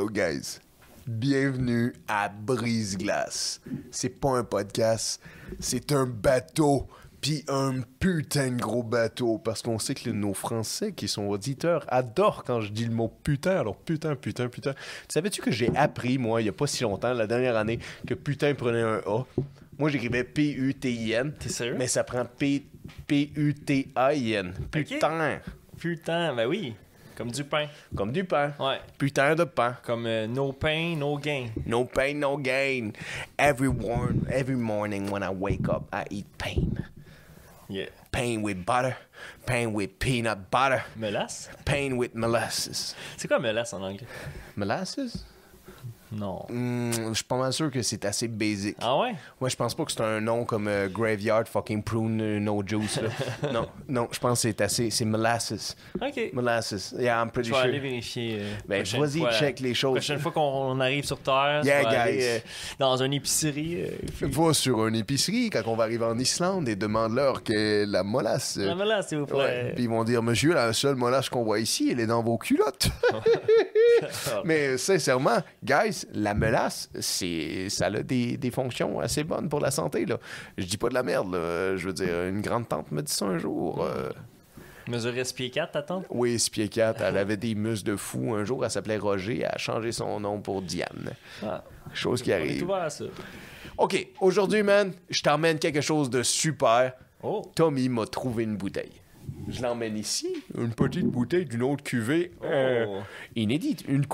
Yo guys, bienvenue à Brise-Glace. C'est pas un podcast, c'est un bateau, puis un putain de gros bateau, parce qu'on sait que nos Français qui sont auditeurs adorent quand je dis le mot putain, alors putain. Savais-tu que j'ai appris, moi, il y a pas si longtemps, la dernière année, que putain prenait un A? Moi, j'écrivais P-U-T-I-N. T'es sérieux? Mais ça prend P-U-T-A-I-N. Putain. Putain, ben oui. Comme du pain. Comme du pain. Ouais. Putain de pain. Comme no pain, no gain. No pain, no gain. Every morning when I wake up, I eat pain. Yeah. Pain with butter. Pain with peanut butter. Melasse? Pain with molasses. C'est quoi melasse en anglais? Molasses? Non. Je suis pas mal sûr que c'est assez basic. Ah ouais? Ouais, je pense pas que c'est un nom comme Graveyard fucking Prune No Juice. Là. non, je pense que c'est molasses. OK. Molasses. Yeah, I'm pretty Je vais sure. aller vérifier. Ben, vas-y, check les choses. La prochaine fois qu'on arrive sur Terre, Yeah, je vais aller, guys. dans une épicerie. Va sur une épicerie quand on va arriver en Islande et demande-leur que la molasse. La melasse, s'il vous plaît. Ouais. Puis ils vont dire, monsieur, la seule molasse qu'on voit ici, elle est dans vos culottes. Mais sincèrement, guys, la melasse, ça a des fonctions assez bonnes pour la santé. Là. Je dis pas de la merde. Là. Je veux dire, une grande tante me dit ça un jour. Mesurer 6 pieds 4, ta tante? Oui, 6 pieds 4. Elle avait des muscles de fou. Un jour, elle s'appelait Roger. Elle a changé son nom pour Diane. Ah. Chose qui On est arrive. ouvert à ça. OK, aujourd'hui, man, je t'emmène quelque chose de super. Oh. Tommy m'a trouvé une bouteille. Je l'emmène ici, une petite bouteille d'une autre cuvée inédite. Une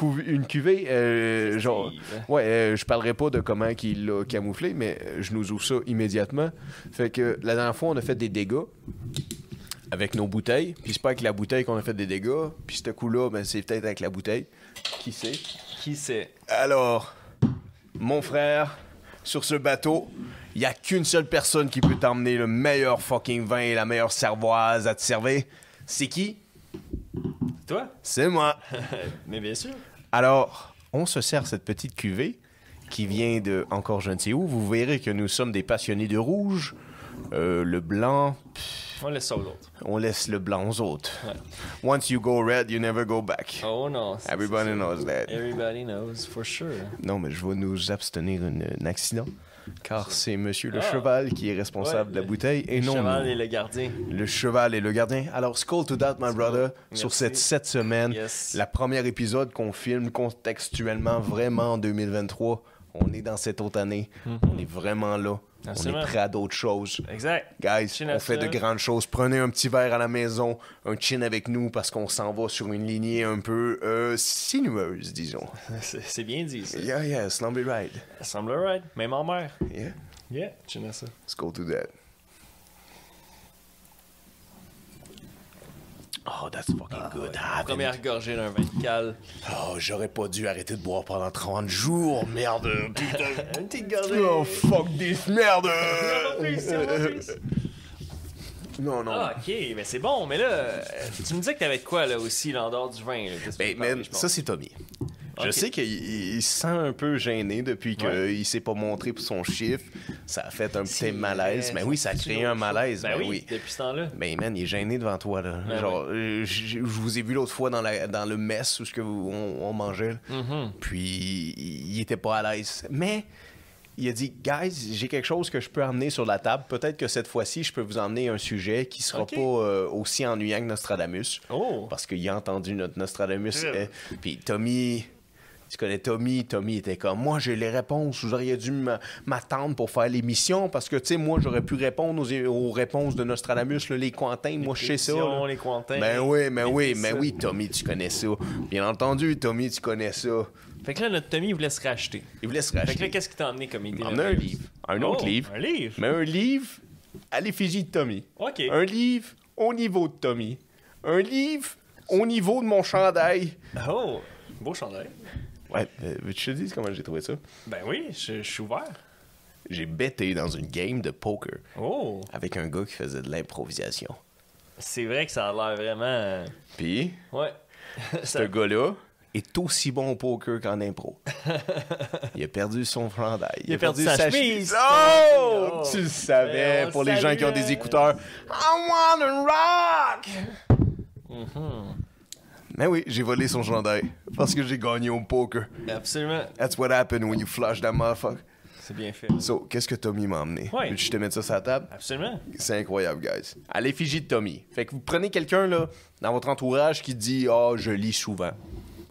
cuvée, genre... Ouais, je parlerai pas de comment il l'a camouflé, mais je nous ouvre ça immédiatement. Fait que la dernière fois, on a fait des dégâts avec nos bouteilles. Puis c'est pas avec la bouteille qu'on a fait des dégâts. Puis ce coup-là, ben, c'est peut-être avec la bouteille. Qui sait? Qui c'est? Alors, mon frère, sur ce bateau, il n'y a qu'une seule personne qui peut t'emmener le meilleur fucking vin et la meilleure cervoise à te servir. C'est qui? Toi? C'est moi. Mais bien sûr. Alors, on se sert cette petite cuvée qui vient de encore je ne sais où. Vous verrez que nous sommes des passionnés de rouge. Le blanc, On laisse ça aux autres. on laisse le blanc aux autres. Ouais. Once you go red, you never go back. Oh non. Everybody knows that. Everybody knows, for sure. Non, mais je vais nous abstenir d'un accident. Car c'est monsieur le cheval qui est responsable de la bouteille et non Le cheval nous. et le gardien. Le cheval et le gardien. Alors, skull to that, my brother, sur Merci. cette semaine. Yes. La première épisode qu'on filme contextuellement vraiment en 2023. On est dans cette autre année. On est vraiment là. Absolument. On est prêt à d'autres choses. Exact. Guys, Chin on à fait ça. de grandes choses. Prenez un petit verre à la maison, un chin avec nous parce qu'on s'en va sur une lignée un peu sinueuse, disons. C'est bien dit, ça. Yeah, slumber ride. Ça semble right. Même en mer. Yeah, Yeah, tu sais ça. let's go to that. Oh, that's fucking good. Première gorgée d'un vin de cale. Oh, j'aurais pas dû arrêter de boire pendant 30 jours, merde. Putain. Une petite gorgée. Oh, fuck this, merde. Non. Ah, ok, mais c'est bon. Mais là, tu me disais que t'avais de quoi, là, aussi, là, en dehors du vin. Là, qu'est-ce que tu Ben, veux parler, man, je pense? ça, c'est Tommy. Je Ok. sais qu'il se sent un peu gêné depuis qu'il Ouais. s'est pas montré pour son chiffre. Ça a fait un petit C'est malaise. vrai, Mais oui, ça a c'est créé une un autre malaise. chose. Ben Ben oui, depuis ce temps-là. Ben man, il est gêné devant toi là. Ben Genre, je vous ai vu l'autre fois dans le mess où on mangeait. Là. Puis il était pas à l'aise. Mais il a dit, guys, j'ai quelque chose que je peux amener sur la table. Peut-être que cette fois-ci, je peux vous emmener un sujet qui sera Ok. pas aussi ennuyant que Nostradamus. Oh. Parce qu'il a entendu notre Nostradamus. Yeah. Puis Tommy. Tu connais Tommy, Tommy était comme, moi j'ai les réponses, vous auriez dû m'attendre pour faire l'émission, parce que, tu sais, moi j'aurais pu répondre aux réponses de Nostradamus, là, les Quantins, moi je sais ça. là. Les Quantins. Ben oui, ça. Tommy, tu connais ça. Bien entendu, Tommy, tu connais ça. Fait que là, notre Tommy, il voulait se racheter. Il vous laisse Fait que là, racheter. qu'est-ce qui t'a emmené comme idée? On a un livre, un autre Oh, livre, Un livre? mais un livre à l'effigie de Tommy. OK. Un livre au niveau de Tommy. Un livre au niveau de mon chandail. Oh, beau chandail. Ouais, je te dis comment j'ai trouvé ça. Ben oui, je suis ouvert. J'ai bêté dans une game de poker Oh, avec un gars qui faisait de l'improvisation. c'est vrai que ça a l'air vraiment... Puis, Ouais. ce gars-là est aussi bon au poker qu'en impro. Il a perdu son chandail. Il a perdu sa chemise. Oh! Oh! Tu le savais, Mais on pour les gens qui ont des saluait. écouteurs. I wanna rock! Mais oui, j'ai volé son chandail. Parce que j'ai gagné au poker. Absolument. That's what happened when you flush that motherfucker. C'est bien fait. So, qu'est-ce que Tommy m'a amené? Ouais. Veux-tu que je te mette ça sur la table? Absolument. C'est incroyable, guys. À l'effigie de Tommy. Fait que vous prenez quelqu'un, là, dans votre entourage qui dit « Ah, je lis souvent.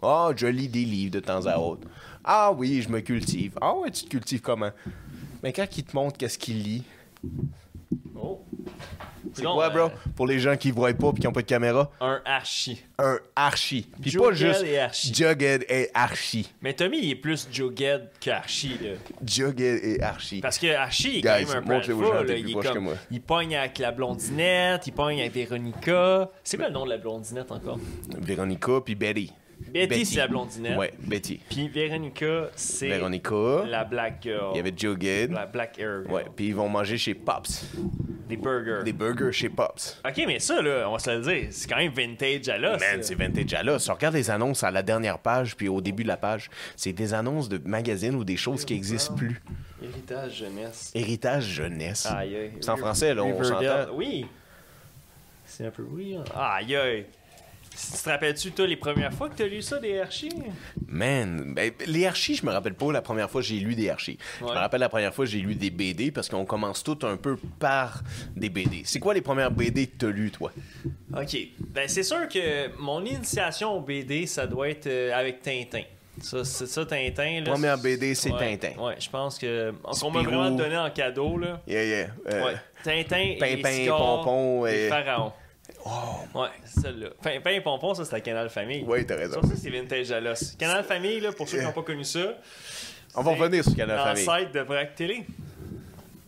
Ah, je lis des livres de temps à autre. Ah oui, je me cultive. Ah ouais, tu te cultives comment? » Mais quand il te montre qu'est-ce qu'il lit... Oh. C'est quoi, bro? Pour les gens qui ne voient pas et qui n'ont pas de caméra? Un archi. Un archi. Puis Jughead pas juste et archi. Jughead et archi. Mais Tommy, il est plus Jughead qu'Archie, là. Jughead et archi. Parce que Archie, il est quand Guys, même un montrez aux gens, alpha, t'es là. plus Il est proche que comme... moi. Il pogne avec la blondinette, il pogne avec Véronica. C'est quoi le nom de la blondinette encore? Véronica puis Betty. Betty, c'est la blondinette. Ouais, Betty. Puis Véronica, c'est Véronica. la black girl. Il y avait Jughead. La black hair girl. Ouais, puis ils vont manger chez Pops. Des burgers. Des burgers chez Pops. Ok, mais ça, là, on va se le dire, c'est quand même vintage à l'os. Man, c'est vintage à l'os. Regarde les annonces à la dernière page puis au début de la page. C'est des annonces de magazines ou des choses qui n'existent plus. Héritage jeunesse. Héritage jeunesse. Aïe, aïe. C'est en français, là, on Riverdale. s'entend. Oui. C'est un peu oui. Hein. Aïe, aïe. Tu te rappelles-tu, toi, les premières fois que t'as lu ça, des Archie? Man, ben, les Archis, je me rappelle pas la première fois que j'ai lu des Archis. Je me rappelle la première fois que j'ai lu des BD parce qu'on commence tout un peu par des BD. C'est quoi les premières BD que t'as lues, toi? OK. Ben, c'est sûr que mon initiation au BD, ça doit être avec Tintin. Ça, c'est ça, Tintin. Là, Première BD, c'est ouais, Tintin. Ouais, je pense que... On m'a Spirou. vraiment donné en cadeau, là. Yeah, yeah. Ouais. Tintin, Pimpin, et Scar, Pompon et et... Pharaon. Oh, Ouais, celle-là. Pimpin et Pompon, ça, c'est la Canal Famille. ouais, t'as raison. Ça, c'est vintage à l'os. Canal Famille, là, pour ceux qui n'ont pas connu ça, On va revenir sur Canal Famille. l'ancêtre de Vrac Télé.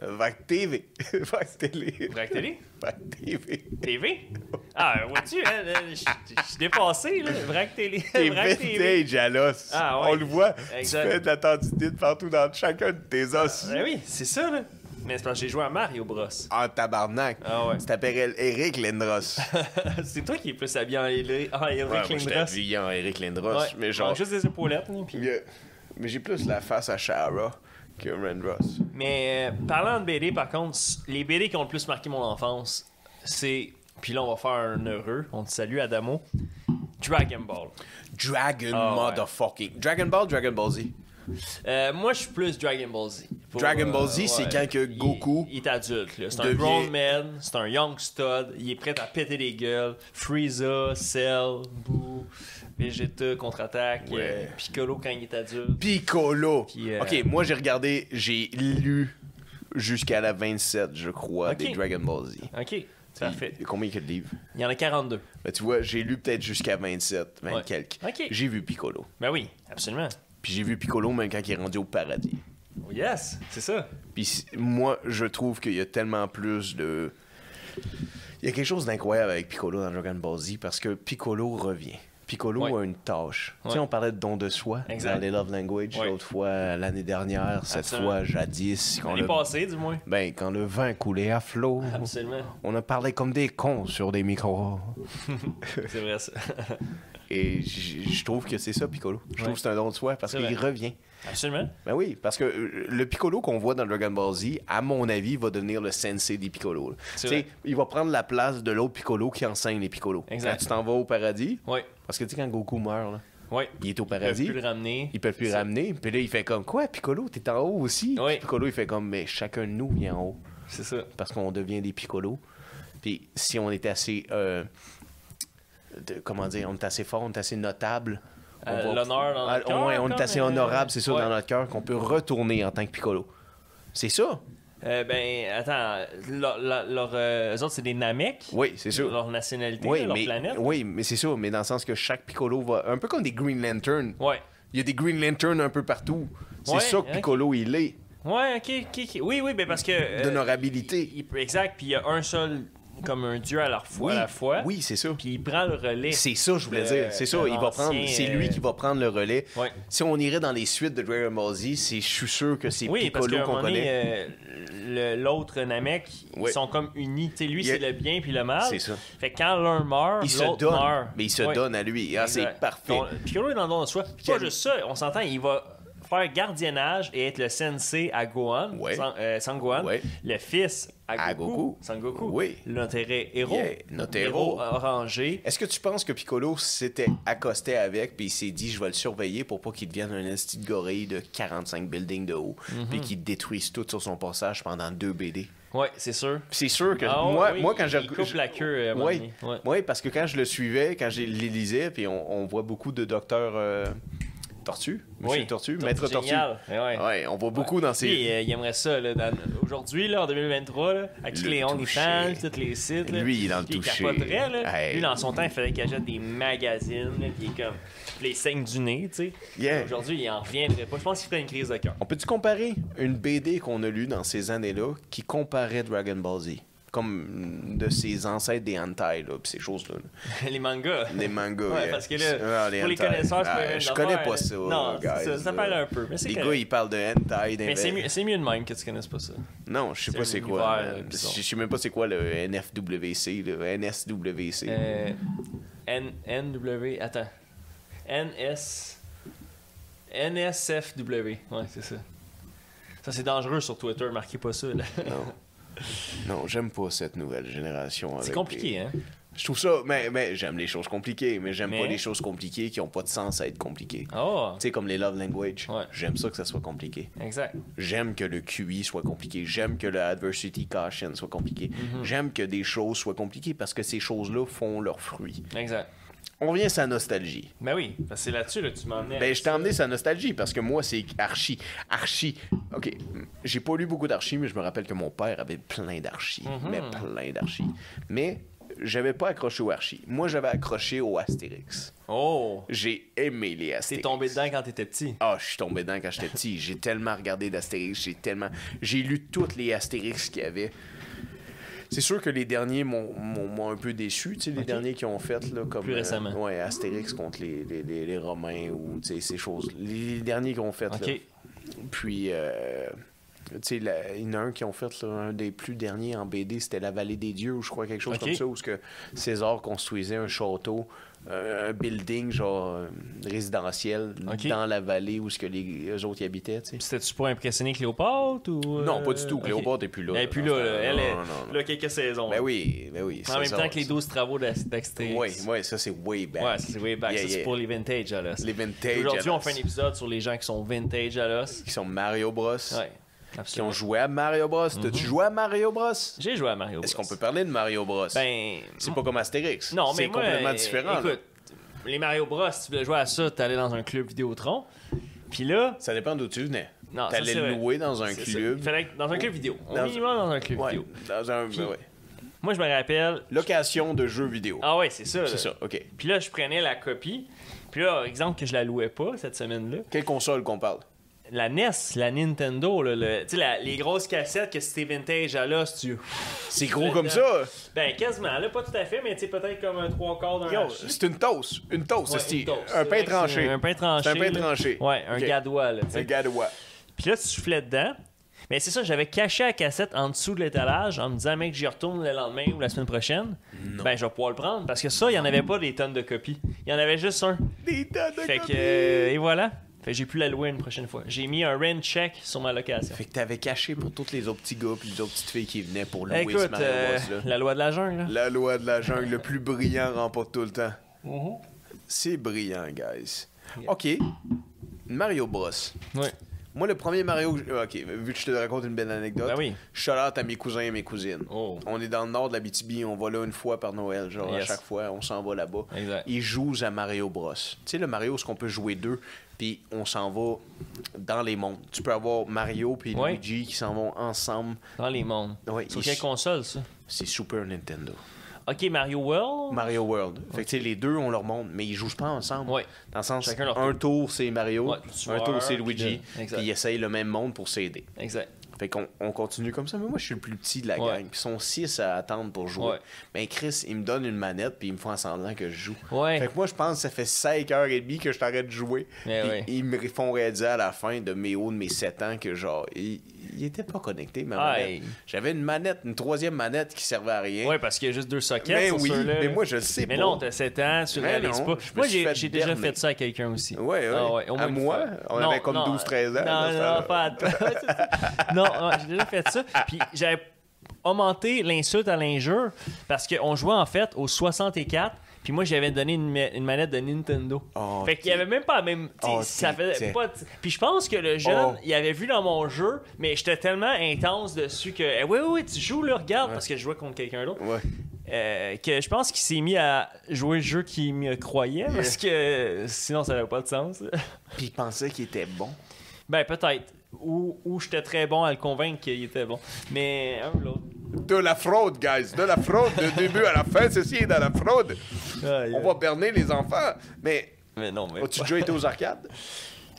Vac TV. Vac Télé. Vrac Télé? Vac TV. TV? Ah, vois-tu, hein, je suis dépassé, là. Vrac Télé. C'est Vrac TV. vintage à l'os. Ah, ouais. On le voit. Exact. Tu fais de la tendinite partout dans chacun de tes os. Ben oui, c'est ça, là. Mais c'est parce que j'ai joué à Mario Bros. En tabarnak. Ah ouais. Tu t'appelles Eric Lindros. C'est toi qui es plus habillé en Eric Ouais, moi, je Lindros. t'habille en Eric Lindros. Ouais. Mais genre... Juste des épaulettes, hein, puis... Mais j'ai plus la face à Shara que Lindros. Mais parlant de BD, par contre, les BD qui ont le plus marqué mon enfance, c'est... Puis là, on va faire un heureux. On te salue, Adamo. Dragon Ball. Dragon Ah, ouais. motherfucking... Dragon Ball, Dragon Ball Z. Moi, je suis plus Dragon Ball Z. Dragon Ball Z, c'est quand que Goku Il est adulte, là. C'est un devient- grown man, c'est un young stud, il est prêt à péter des gueules. Frieza, Cell, Boo, Vegeta contre-attaque, Ouais. Piccolo quand il est adulte. Piccolo. Puis, Ok, moi j'ai regardé, j'ai lu jusqu'à la 27, je crois, Ok. des Dragon Ball Z. Ok, parfait. Il y a combien il y a de livres? Il y en a 42. Ben, tu vois, j'ai lu peut-être jusqu'à 27, 20 Ouais. quelques. Ok. J'ai vu Piccolo. Ben oui, absolument. Puis j'ai vu Piccolo même quand il est rendu au paradis. Oh yes, c'est ça. Puis moi, je trouve qu'il y a tellement plus de... Il y a quelque chose d'incroyable avec Piccolo dans Dragon Ball Z parce que Piccolo revient. Piccolo Ouais. a une tâche. Tu Ouais. sais, on parlait de don de soi Exact. dans les Love Language Ouais. l'autre fois, l'année dernière, cette Absolument. fois jadis. Quand L'année le... passée, du moins. Ben, quand le vin coulait à flot, Absolument. on a parlé comme des cons sur des micros. C'est vrai, ça. Et je trouve que c'est ça, Piccolo. Je trouve Ouais. que c'est un don de soi parce C'est qu'il vrai. revient. Absolument. Ben oui, parce que le Piccolo qu'on voit dans Dragon Ball Z, à mon avis, va devenir le sensei des Piccolos. là. C'est Tu sais, vrai. il va prendre la place de l'autre Piccolo qui enseigne les Piccolos. Exact. Quand tu t'en vas au paradis, Oui. parce que tu sais, quand Goku meurt, là, Oui. il est au Ils peuvent paradis, plus le ramener. ils peuvent plus le C'est- ramener. Puis là, il fait comme, quoi, Piccolo, t'es en haut aussi? Oui. Puis Piccolo, il fait comme, mais chacun de nous vient en haut. C'est ça. Parce qu'on devient des Piccolos. Puis si on est assez... comment dire, on est assez fort, on est assez notable. on va- L'honneur dans notre cœur. Ouais, on est comme, assez honorable, c'est ça, ouais. dans notre cœur, qu'on peut retourner en tant que Piccolo. C'est ça? Ben, attends, eux autres, c'est des Namek. Oui, c'est sûr. Leur nationalité, Oui, leur mais, planète. oui, mais c'est ça. Mais dans le sens que chaque Piccolo va... Un peu comme des Green Lantern. Ouais. Il y a des Green Lantern un peu partout. C'est Ouais, ça que Piccolo, il est. Ouais, ok. Oui, ben parce que. D'honorabilité. Exact, puis il y a un seul, comme un dieu à la fois. Oui, c'est ça. Puis il prend le relais. C'est ça, je voulais de- dire. C'est ça, de il va prendre... l'ancien, C'est lui qui va prendre le relais. Ouais. Si on irait dans les suites de Dragon Ball Z, je suis sûr que c'est Oui, parce Piccolo qu'à un qu'on moment donné, connaît. l'autre Namek, Ouais. ils sont comme unis. Tu sais, lui, Il y a- c'est le bien puis le mal. C'est ça. Fait que quand l'un meurt, Il se l'autre donne. meurt. Mais il se Ouais. donne à lui. Ah, c'est Exact. parfait. Donc, Piccolo est dans le don de soi. Puis pas juste ça, on s'entend, il va faire gardiennage et être le sensei à Gohan, Ouais. Sangohan, Ouais. le fils à Goku, Sangoku, Oui. notre héros, Yeah, notre héros. orangé. Est-ce que tu penses que Piccolo s'était accosté avec puis il s'est dit je vais le surveiller pour pas qu'il devienne un esti de gorille de 45 buildings de haut puis qu'il détruise tout sur son passage pendant 2 BD? Ouais, c'est sûr. C'est sûr que Ah, moi, oui, moi quand il coupe la queue à un moment Oui, donné. Ouais. ouais, parce que quand je le suivais, quand je les lisais, puis on voit beaucoup de docteurs Tortue, Monsieur Oui, Tortue, Maître Tortue. génial. Ouais. Ouais, on voit beaucoup dans ces... Lui, il aimerait ça, là, aujourd'hui, là, en 2023, là, avec tous Le les OnlyFans, toucher. tous les sites. Là, Lui, il est dans le puis toucher. Il capoterait, là. Hey. Lui, dans son temps, il fallait qu'il achète des magazines, là, puis il est comme les saignes du nez, tu sais. Yeah. Aujourd'hui, il en reviendrait pas. Je pense qu'il ferait une crise de cœur. On peut-tu comparer une BD qu'on a lue dans ces années-là qui comparait Dragon Ball Z? Comme de ses ancêtres des hentai, là, pis ces choses-là. Là. Les mangas. Les mangas, Ouais, yeah. parce que là, Ah, pour les hentai. connaisseurs, c'est pas la même je affaire, connais là. pas ça, Non, guys, ça là. parle un peu, mais c'est Les correct. gars, ils parlent de hentai. Mais c'est mieux de même que tu connaisses pas ça. Non, je sais C'est pas un c'est quoi. univers, man. bizarre. Je sais même pas c'est quoi le NFWC, le NSWC. NW, attends. NSFW, ouais, c'est ça. Ça, c'est dangereux sur Twitter, marquez pas ça, là. Non. Non, j'aime pas cette nouvelle génération. C'est avec compliqué, des- hein? Je trouve ça, mais j'aime les choses compliquées, mais j'aime Mais- pas les choses compliquées qui ont pas de sens à être compliquées. Oh, Tu sais, comme les love language. Ouais. J'aime ça que ça soit compliqué. exact. J'aime que le QI soit compliqué. J'aime que le adversity caution soit compliqué. Mm-hmm. J'aime que des choses soient compliquées parce que ces choses-là font leurs fruits. Exact. On revient à sa nostalgie. Ben oui, parce que c'est là-dessus là, que tu m'emmenais. Ben, je t'ai emmené sa nostalgie parce que moi, c'est Archie. Archie. OK. J'ai pas lu beaucoup d'Archie, mais je me rappelle que mon père avait plein d'Archie. Mm-hmm. Mais plein d'Archie. Mais j'avais pas accroché au Archie. Moi, j'avais accroché au Astérix. Oh! J'ai aimé les T'es Astérix. tombé dedans quand t'étais petit. Ah, je suis tombé dedans quand j'étais petit. J'ai tellement regardé d'Astérix. J'ai lu toutes les Astérix qu'il y avait. C'est sûr que les derniers m'ont un peu déçu, tu sais, les Ok. derniers qui ont fait, là, comme... Plus récemment. Ouais, Astérix contre les Romains, ou, tu sais, ces choses. Les derniers qui ont fait, là. OK. Puis, tu sais, il y en a un qui ont fait, là, un des plus derniers en BD, c'était La Vallée des Dieux, ou je crois quelque chose Ok. comme ça, où ce que César construisait un château, un building, genre, résidentiel, Ok. dans la vallée où ce que eux autres y habitaient, tu sais. C'était-tu pour impressionner Cléopâtre ou. Non, pas du tout. ok. Cléopâtre est plus là. Elle est plus dans là, ce là. temps-là. Elle est Non. là quelques saisons. Ben oui. En même temps que les 12 travaux d'Astérix. Oui, ça c'est way back. Ouais, ça, c'est way back. Yeah, Ça, c'est yeah. pour les vintage à l'os. Les vintage. Aujourd'hui, on à fait un épisode sur les gens qui sont vintage à l'os. qui sont Mario Bros. Ouais, Qui absolument. ont joué à Mario Bros. T'as-tu joué à Mario Bros? J'ai joué à Mario Bros. Est-ce qu'on peut parler de Mario Bros? Ben. C'est pas comme Astérix. Non, mais c'est moi, complètement différent. là. Écoute, les Mario Bros, si tu voulais jouer à ça, t'allais dans un club Vidéotron. Puis là. Ça dépend d'où tu venais. Non, ça, T'allais c'est le vrai. louer dans un C'est ça. club. Il fallait dans un club vidéo. Au Dans- minimum dans un club Ouais, vidéo. dans un. Puis- ouais. Moi, je me rappelle. Location de jeux vidéo. Ah ouais, c'est ça. C'est là. ça, ok. Puis là, je prenais la copie. Puis là, exemple que je la louais pas cette semaine-là. Quelle console qu'on parle? La NES, la Nintendo, là, tu sais, les grosses cassettes que c'était vintage à l'os, tu. C'est gros comme ça! Ben, quasiment, là, pas tout à fait, mais tu sais, peut-être comme un 3/4 d'un Yo, Archie. c'est une toast. Une toast, Ouais, c'est une toast. un C'est pain vrai que tranché. c'est un pain tranché. C'est un pain là. tranché. Ouais, un Ok. gadois, là, tu sais. Un gadois. Puis là, tu soufflais dedans. Mais c'est ça, j'avais caché la cassette en dessous de l'étalage en me disant, mec, j'y retourne le lendemain ou la semaine prochaine. Ben, je vais pouvoir le prendre. Parce que ça, il n'y en avait pas des tonnes de copies. Il y en avait juste un. Des tonnes de Fait copies. que, et voilà. Fait que j'ai pu la louer une prochaine fois. J'ai mis un rent check sur ma location. Fait que t'avais caché pour tous les autres petits gars puis les autres petites filles qui venaient pour louer ce Écoute, Mario Bros. Là. la loi de la jungle, là. La loi de la jungle, le plus brillant remporte tout le temps. Mhm. C'est brillant, guys. OK. Mario Bros. Ouais. Moi, le premier Mario... OK, vu que je te raconte une belle anecdote, Ben oui. shout out à mes cousins et mes cousines. Oh. On est dans le nord de la BTB, on va là une fois par Noël, genre Yes. à chaque fois, on s'en va là-bas. Exact. Ils jouent à Mario Bros. Tu sais, le Mario, c'est qu'on peut jouer deux, puis on s'en va dans les mondes. Tu peux avoir Mario puis Ouais. Luigi qui s'en vont ensemble. Dans les mondes. Ouais, Sur ils- quelle console, ça? C'est Super Nintendo. Ok, Mario World. Mario World. Fait que tu sais, les deux, on leur montre, mais ils jouent pas ensemble. Ouais. Dans le sens, Chacun leur un tour, c'est Mario, Ouais, un tour, c'est puis Luigi, là, exact. puis ils essayent le même monde pour s'aider. Exact. Fait qu'on continue comme ça. Mais moi, je suis le plus petit de la gang. Puis ils sont 6 à attendre pour jouer. Ouais. Ben, Chris, il me donne une manette, puis ils me font semblant que je joue. Ouais. Fait que moi, je pense que ça fait 5h30 que je t'arrête de jouer. Mais Puis ouais. ils me font réaliser à la fin de mes 7 ans que, genre, il était pas connecté, ma manette. Hey. J'avais une manette, une 3e manette qui servait à rien. Ouais, parce qu'il y a juste 2 sockets. Mais sur oui, ceux-là. mais moi, je le sais Mais pas. non, t'as 7 ans, tu Mais réalises non, pas. je me Moi, suis fait j'ai déjà berner. fait ça à quelqu'un aussi. Ouais. Ah ouais, au moins à une moi, fois. on Non, avait comme non, 12-13 ans. Non, pas à toi. Non, j'ai déjà fait ça. Puis j'avais augmenté l'insulte à l'injure parce qu'on jouait en fait au 64. Puis moi, j'avais donné une manette de Nintendo. Oh, fait qu'il y avait même pas la même. Ça faisait pas. Puis je pense que le jeune, il avait vu dans mon jeu, mais j'étais tellement intense dessus que. Oui, tu joues là, regarde, parce que je jouais contre quelqu'un d'autre. Ouais. Que je pense qu'il s'est mis à jouer le jeu qu'il me croyait, parce que sinon ça n'avait pas de sens. Puis il pensait qu'il était bon. Ben, peut-être. Ou j'étais très bon à le convaincre qu'il était bon. Mais un ou l'autre. De la fraude, guys. De la fraude. Du début à la fin, ceci est de la fraude. On va berner les enfants. Mais non, mais. as-tu déjà été aux arcades?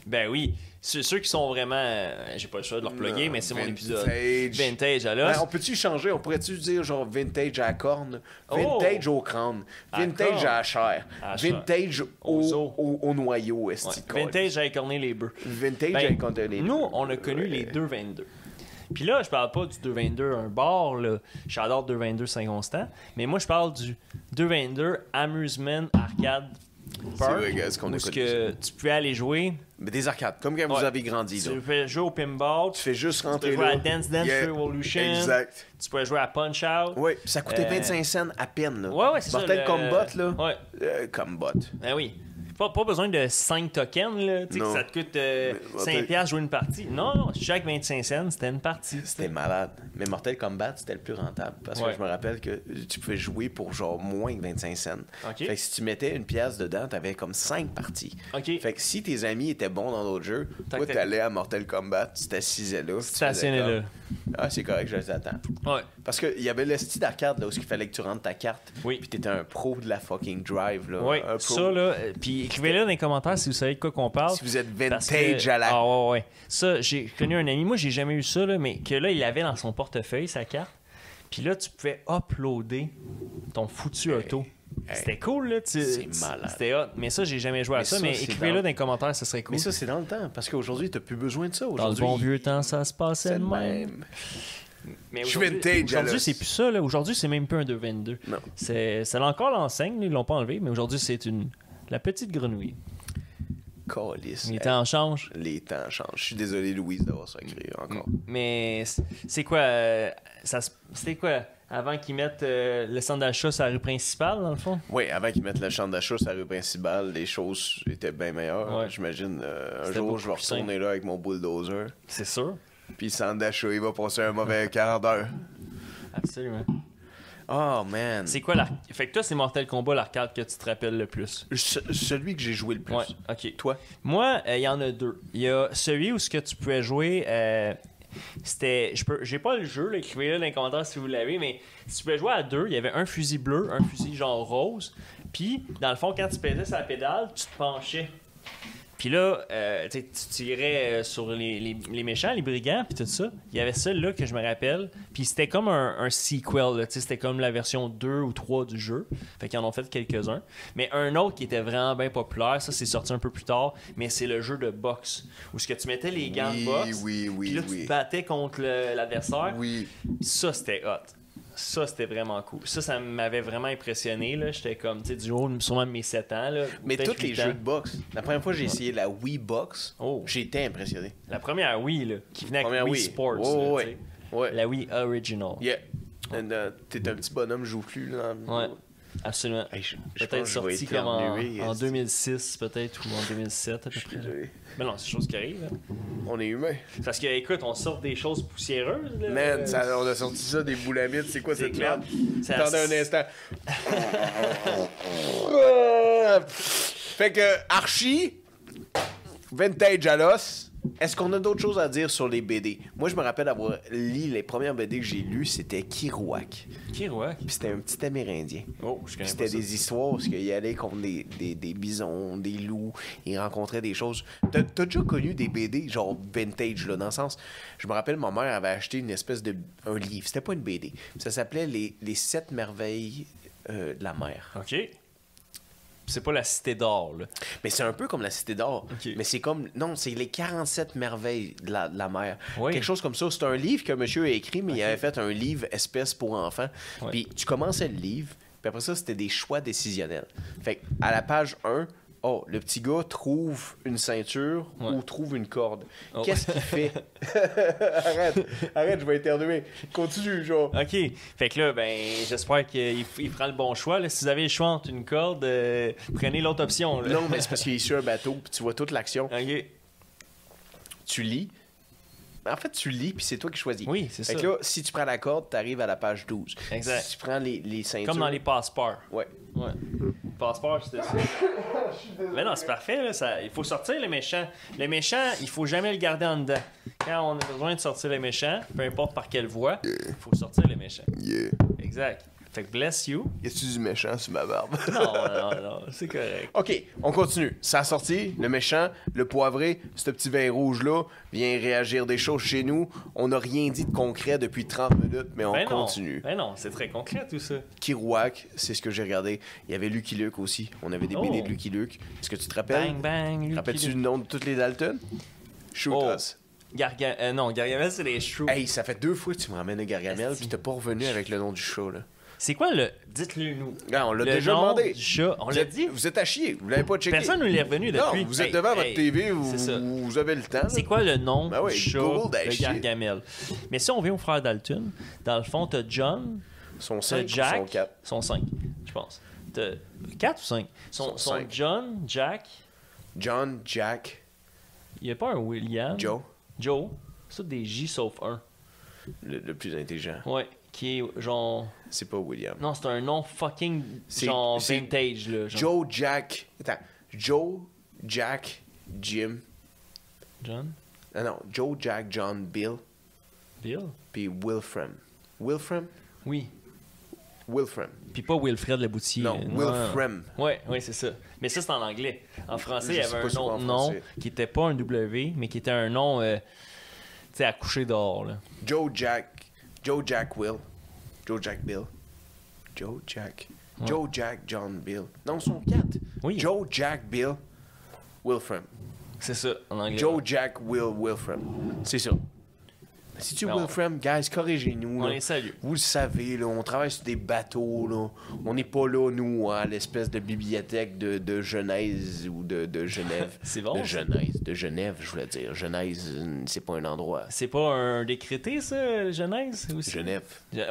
Ben oui. Ceux qui sont vraiment. J'ai pas le choix de leur plugger, mais c'est mon épisode. Vintage à l'os. Ben, on peut-tu changer? On pourrait-tu dire genre vintage à la corne? Vintage au crâne? Vintage à la chair? Vintage au noyau? Vintage à écorner les bœufs. Vintage à écorner les bœufs. Nous, on a connu les 222. Puis là, je parle pas du 222 un bar, là. J'adore 222 Saint-Constant. Mais moi, je parle du 222 Amusement Arcade Park. C'est vrai, guys, qu'on a connu que tu pouvais aller jouer. Mais des arcades, comme quand vous avez grandi. Tu pouvais jouer au pinball. Tu fais juste rentrer tu pouvais là. jouer à Dance Dance Revolution. Exact. Tu pouvais jouer à Punch Out. Oui, ça coûtait 25 cents à peine. Là. Ouais, c'est Mortal ça. Kombat, là. Ouais. Kombat. Ben oui. Pas besoin de 5 tokens, là. Tu sais, que ça te coûte 5$ jouer une partie. Non, chaque 25 cents, c'était une partie. C'était malade. Mais Mortal Kombat, c'était le plus rentable. Parce que je me rappelle que tu pouvais jouer pour genre moins que 25 cents. Okay. Fait que si tu mettais une pièce dedans, t'avais comme 5 parties. Okay. Fait que si tes amis étaient bons dans d'autres jeux, toi, t'allais à Mortal Kombat, tu t'assisais là. Stationnais là. Ah, c'est correct, je les attends. Ouais. Parce qu'il y avait le style d'arcade là où il fallait que tu rentres ta carte. Oui. Puis t'étais un pro de la fucking drive. Là. Oui, ça là. Puis écrivez-le dans les commentaires si vous savez de quoi qu'on parle. Si vous êtes vintage à la. Ah ouais. Ça, j'ai connu un ami. Moi, j'ai jamais eu ça, là, mais que là, il avait dans son portefeuille sa carte. Puis là, tu pouvais uploader ton foutu auto. C'était cool, là. C'est malade. C'était hot. Mais ça, j'ai jamais joué à ça. Mais écrivez-le dans les commentaires, ça serait cool. Mais ça, c'est dans le temps. Parce qu'aujourd'hui, t'as plus besoin de ça. Dans le bon vieux temps, ça se passait de même. Mais je suis vintage. Aujourd'hui, c'est plus ça. Là. Aujourd'hui, c'est même plus un 222. Non. C'est encore l'enseigne. Ils l'ont pas enlevé. Mais aujourd'hui, c'est la petite grenouille. Calice. Les temps changent. Les temps changent. Je suis désolé, Louise, d'avoir ça écrit encore. Mais c'est quoi c'était quoi avant qu'ils mettent le centre d'achat sur la rue principale, dans le fond? Oui, avant qu'ils mettent le centre d'achat sur la rue principale, les choses étaient bien meilleures. Ouais. J'imagine un jour, je vais retourner là avec mon bulldozer. C'est sûr. Puis le centre d'achat, il va passer un mauvais quart d'heure. Absolument. Oh, man. C'est quoi Fait que toi, c'est Mortal Kombat l'arcade que tu te rappelles le plus? Celui que j'ai joué le plus. Ouais, ok. Toi? Moi, il y en a deux. Il y a celui où ce que tu pouvais jouer... c'était... J'ai pas le jeu, écrivez-le dans les commentaires si vous l'avez, mais si tu pouvais jouer à deux, il y avait un fusil bleu, un fusil genre rose, puis dans le fond, quand tu pesais sur la pédale, tu te penchais. Puis là, tu tirais sur les méchants, les brigands, puis tout ça. Il y avait celui-là que je me rappelle. Puis c'était comme un sequel, là, c'était comme la version 2 ou 3 du jeu. Fait qu'ils en ont fait quelques-uns. Mais un autre qui était vraiment bien populaire, ça c'est sorti un peu plus tard, mais c'est le jeu de boxe. Où ce que tu mettais les gants de boxe, puis là tu te battais contre l'adversaire. Oui. Puis ça, c'était hot. Ça, c'était vraiment cool. Ça m'avait vraiment impressionné. Là. J'étais comme, tu sais, du haut, sûrement de mes 7 ans. Là, mais tous les jeux de boxe. La première fois que j'ai essayé la Wii Box, j'étais impressionné. La première Wii, là, qui venait avec Wii Sports. Oh, là, ouais. La Wii Original. Yeah. T'es un petit bonhomme, je joue plus. Là, ouais, absolument. Hey, peut-être sorti comme en 2006, peut-être, ou en 2007, à peu près. Mais non, c'est des choses qui arrivent. Hein. On est humain. Parce que, écoute, on sort des choses poussiéreuses. Là. Man, on a sorti ça des boulamites. C'est quoi cette merde? Attendez un instant. Fait que Archie, vintage à l'os, Est-ce qu'on a d'autres choses à dire sur les BD? Moi, je me rappelle avoir lu les premières BD que j'ai lues, c'était Kerouac. Kerouac? Puis c'était un petit Amérindien. Oh, je connais pas C'était ça. des histoires où il allait contre des bisons, des loups, il rencontrait des choses. T'as déjà connu des BD, genre vintage, là, dans le sens... Je me rappelle, ma mère avait acheté une espèce de... un livre, c'était pas une BD. Ça s'appelait les 7 merveilles de la mer. OK. C'est pas la Cité d'or, là. Mais c'est un peu comme la Cité d'or. Ok. Mais c'est comme... Non, c'est les 47 merveilles de la mer. Oui. Quelque chose comme ça. C'est un livre que monsieur a écrit, mais il avait fait un livre espèce pour enfants. Ouais. Puis tu commençais le livre, puis après ça, c'était des choix décisionnels. Fait à la page 1, oh, le petit gars trouve une ceinture ou trouve une corde. Oh. Qu'est-ce qu'il fait? Arrête, je vais éternuer. Continue, genre. OK. Fait que là, ben, j'espère qu'il prend le bon choix. Là. Si vous avez le choix entre une corde, prenez l'autre option. Là. Non, mais c'est parce qu'il est sur un bateau, puis tu vois toute l'action. OK. Tu lis. En fait, tu lis, puis c'est toi qui choisis. Oui, c'est Fait ça. que là, si tu prends la corde, t'arrives à la page 12. Exact. Si tu prends les ceintures... Comme dans les passeports. Ouais. Ouais. Passeport, c'était ça. Mais non, c'est parfait. Là, il faut sortir les méchants. Les méchants, il faut jamais le garder en dedans. Quand on a besoin de sortir les méchants, peu importe par quelle voie, il faut sortir les méchants. Yeah. Exact. Fait que bless you. Y a-tu du méchant sur ma barbe? Non, c'est correct. OK, on continue. Ça a sorti, le méchant, le poivré, ce petit vin rouge-là vient réagir des choses chez nous. On n'a rien dit de concret depuis 30 minutes, mais on continue. Ben non, c'est très concret tout ça. Kerouac, c'est ce que j'ai regardé. Il y avait Lucky Luke aussi. On avait des BD de Lucky Luke. Est-ce que tu te rappelles? Bang, bang, Lucky Rappelles-tu Luke. le nom de toutes les Dalton? Shoot Oh. us. Non, Gargamel, c'est les Shrews. Hey, ça fait 2 fois que tu me ramènes à Gargamel, Esti. puis t'as pas revenu avec le nom du chat, là. C'est quoi le. Dites-le nous. Ah, on l'a Le déjà nom demandé. du chat. On Vous l'a êtes- dit. Vous êtes à chier. Vous l'avez pas checké. Personne ne l'est revenu depuis. Non, vous êtes Hey, devant votre hey, TV, c'est ça. vous avez le temps. C'est quoi le nom Ben oui, du chat Google that de shit. Gargamel? Mais si on vient au frère Dalton, dans le fond, t'as John, Son t'as 5 ou Jack. son 4? Sont 5, je pense. T'as 4 ou 5? Sont cinq. John, Jack. John, Jack, Il n'y a pas un William. Joe, Joe. C'est tout des J sauf un. le plus intelligent. Ouais. Qui est genre. C'est pas William. Non, c'est un nom fucking C'est- genre c'est vintage là. Genre. Joe, Jack. Attends. Joe, Jack, Jim. John? Non, Joe, Jack, John, Bill, Bill? puis Wilfram. Wilfram? Oui. Wilfram. Puis pas Wilfred le boutier. Non, Wilfram. Ouais, c'est ça. Mais ça, c'est en anglais. En français, il y Je sais avait pas un c'est quoi en autre nom français. qui était pas un W, mais qui était un nom, tu sais, à coucher dehors, là. Joe, Jack, Will. Joe, Jack, Bill. Joe, Jack. Ouais. Joe, Jack, John, Bill. Non, ils sont 4. Oui. Joe, Jack, Bill, Wilfram. C'est ça, en anglais. Joe, Jack, Will, Wilfram. C'est ça. Si tu Non. Wilfram, guys, corrigez-nous. On là. les salue. Vous le savez, là, on travaille sur des bateaux. Là. On n'est pas là, nous, à l'espèce de bibliothèque de Genèse ou de Genève. C'est bon, De ça. Genèse. De Genève, je voulais dire. Genèse, c'est pas un endroit. C'est pas un décrété, ça, Genèse? Aussi? Genève.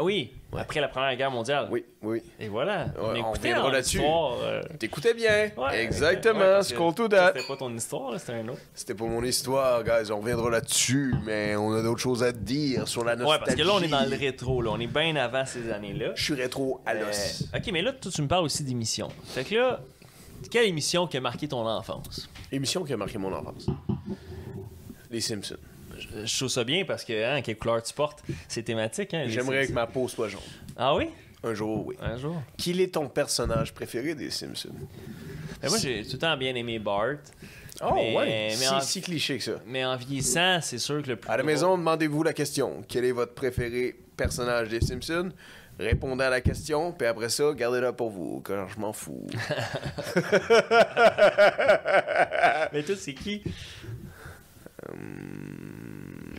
Oui, après la Première Guerre mondiale. Oui, oui. Et voilà. on écoutait reviendra en là-dessus. histoire, T'écoutais bien. ouais, Exactement. ouais, parce que Scroll to ça, that. C'était pas ton histoire, là, c'était un autre. C'était pas mon histoire, guys. On reviendra là-dessus, mais on a d'autres choses à te dire sur la nostalgie. Ouais, parce que là, on est dans le rétro, là. On est bien avant ces années-là. Je suis rétro à l'os. Ok, mais là, toi, tu me parles aussi d'émissions. Fait que là, quelle émission qui a marqué ton enfance? Émission qui a marqué mon enfance. Les Simpsons. Je trouve ça bien parce que, hein, quelle couleur tu portes, c'est thématique, hein? les J'aimerais que Simpsons. ma peau soit jaune. Ah oui? Un jour, oui. Un jour. Quel est ton personnage préféré des Simpsons? Mais moi, j'ai tout le temps bien aimé Bart. Oh, Mais- ouais. mais en- Si cliché que ça. Mais en vieillissant, c'est sûr que le plus. À la drôle- maison, demandez-vous la question. Quel est votre préféré personnage des Simpsons? Répondez à la question, puis après ça, gardez-la pour vous, car je m'en fous. Mais toi, c'est qui?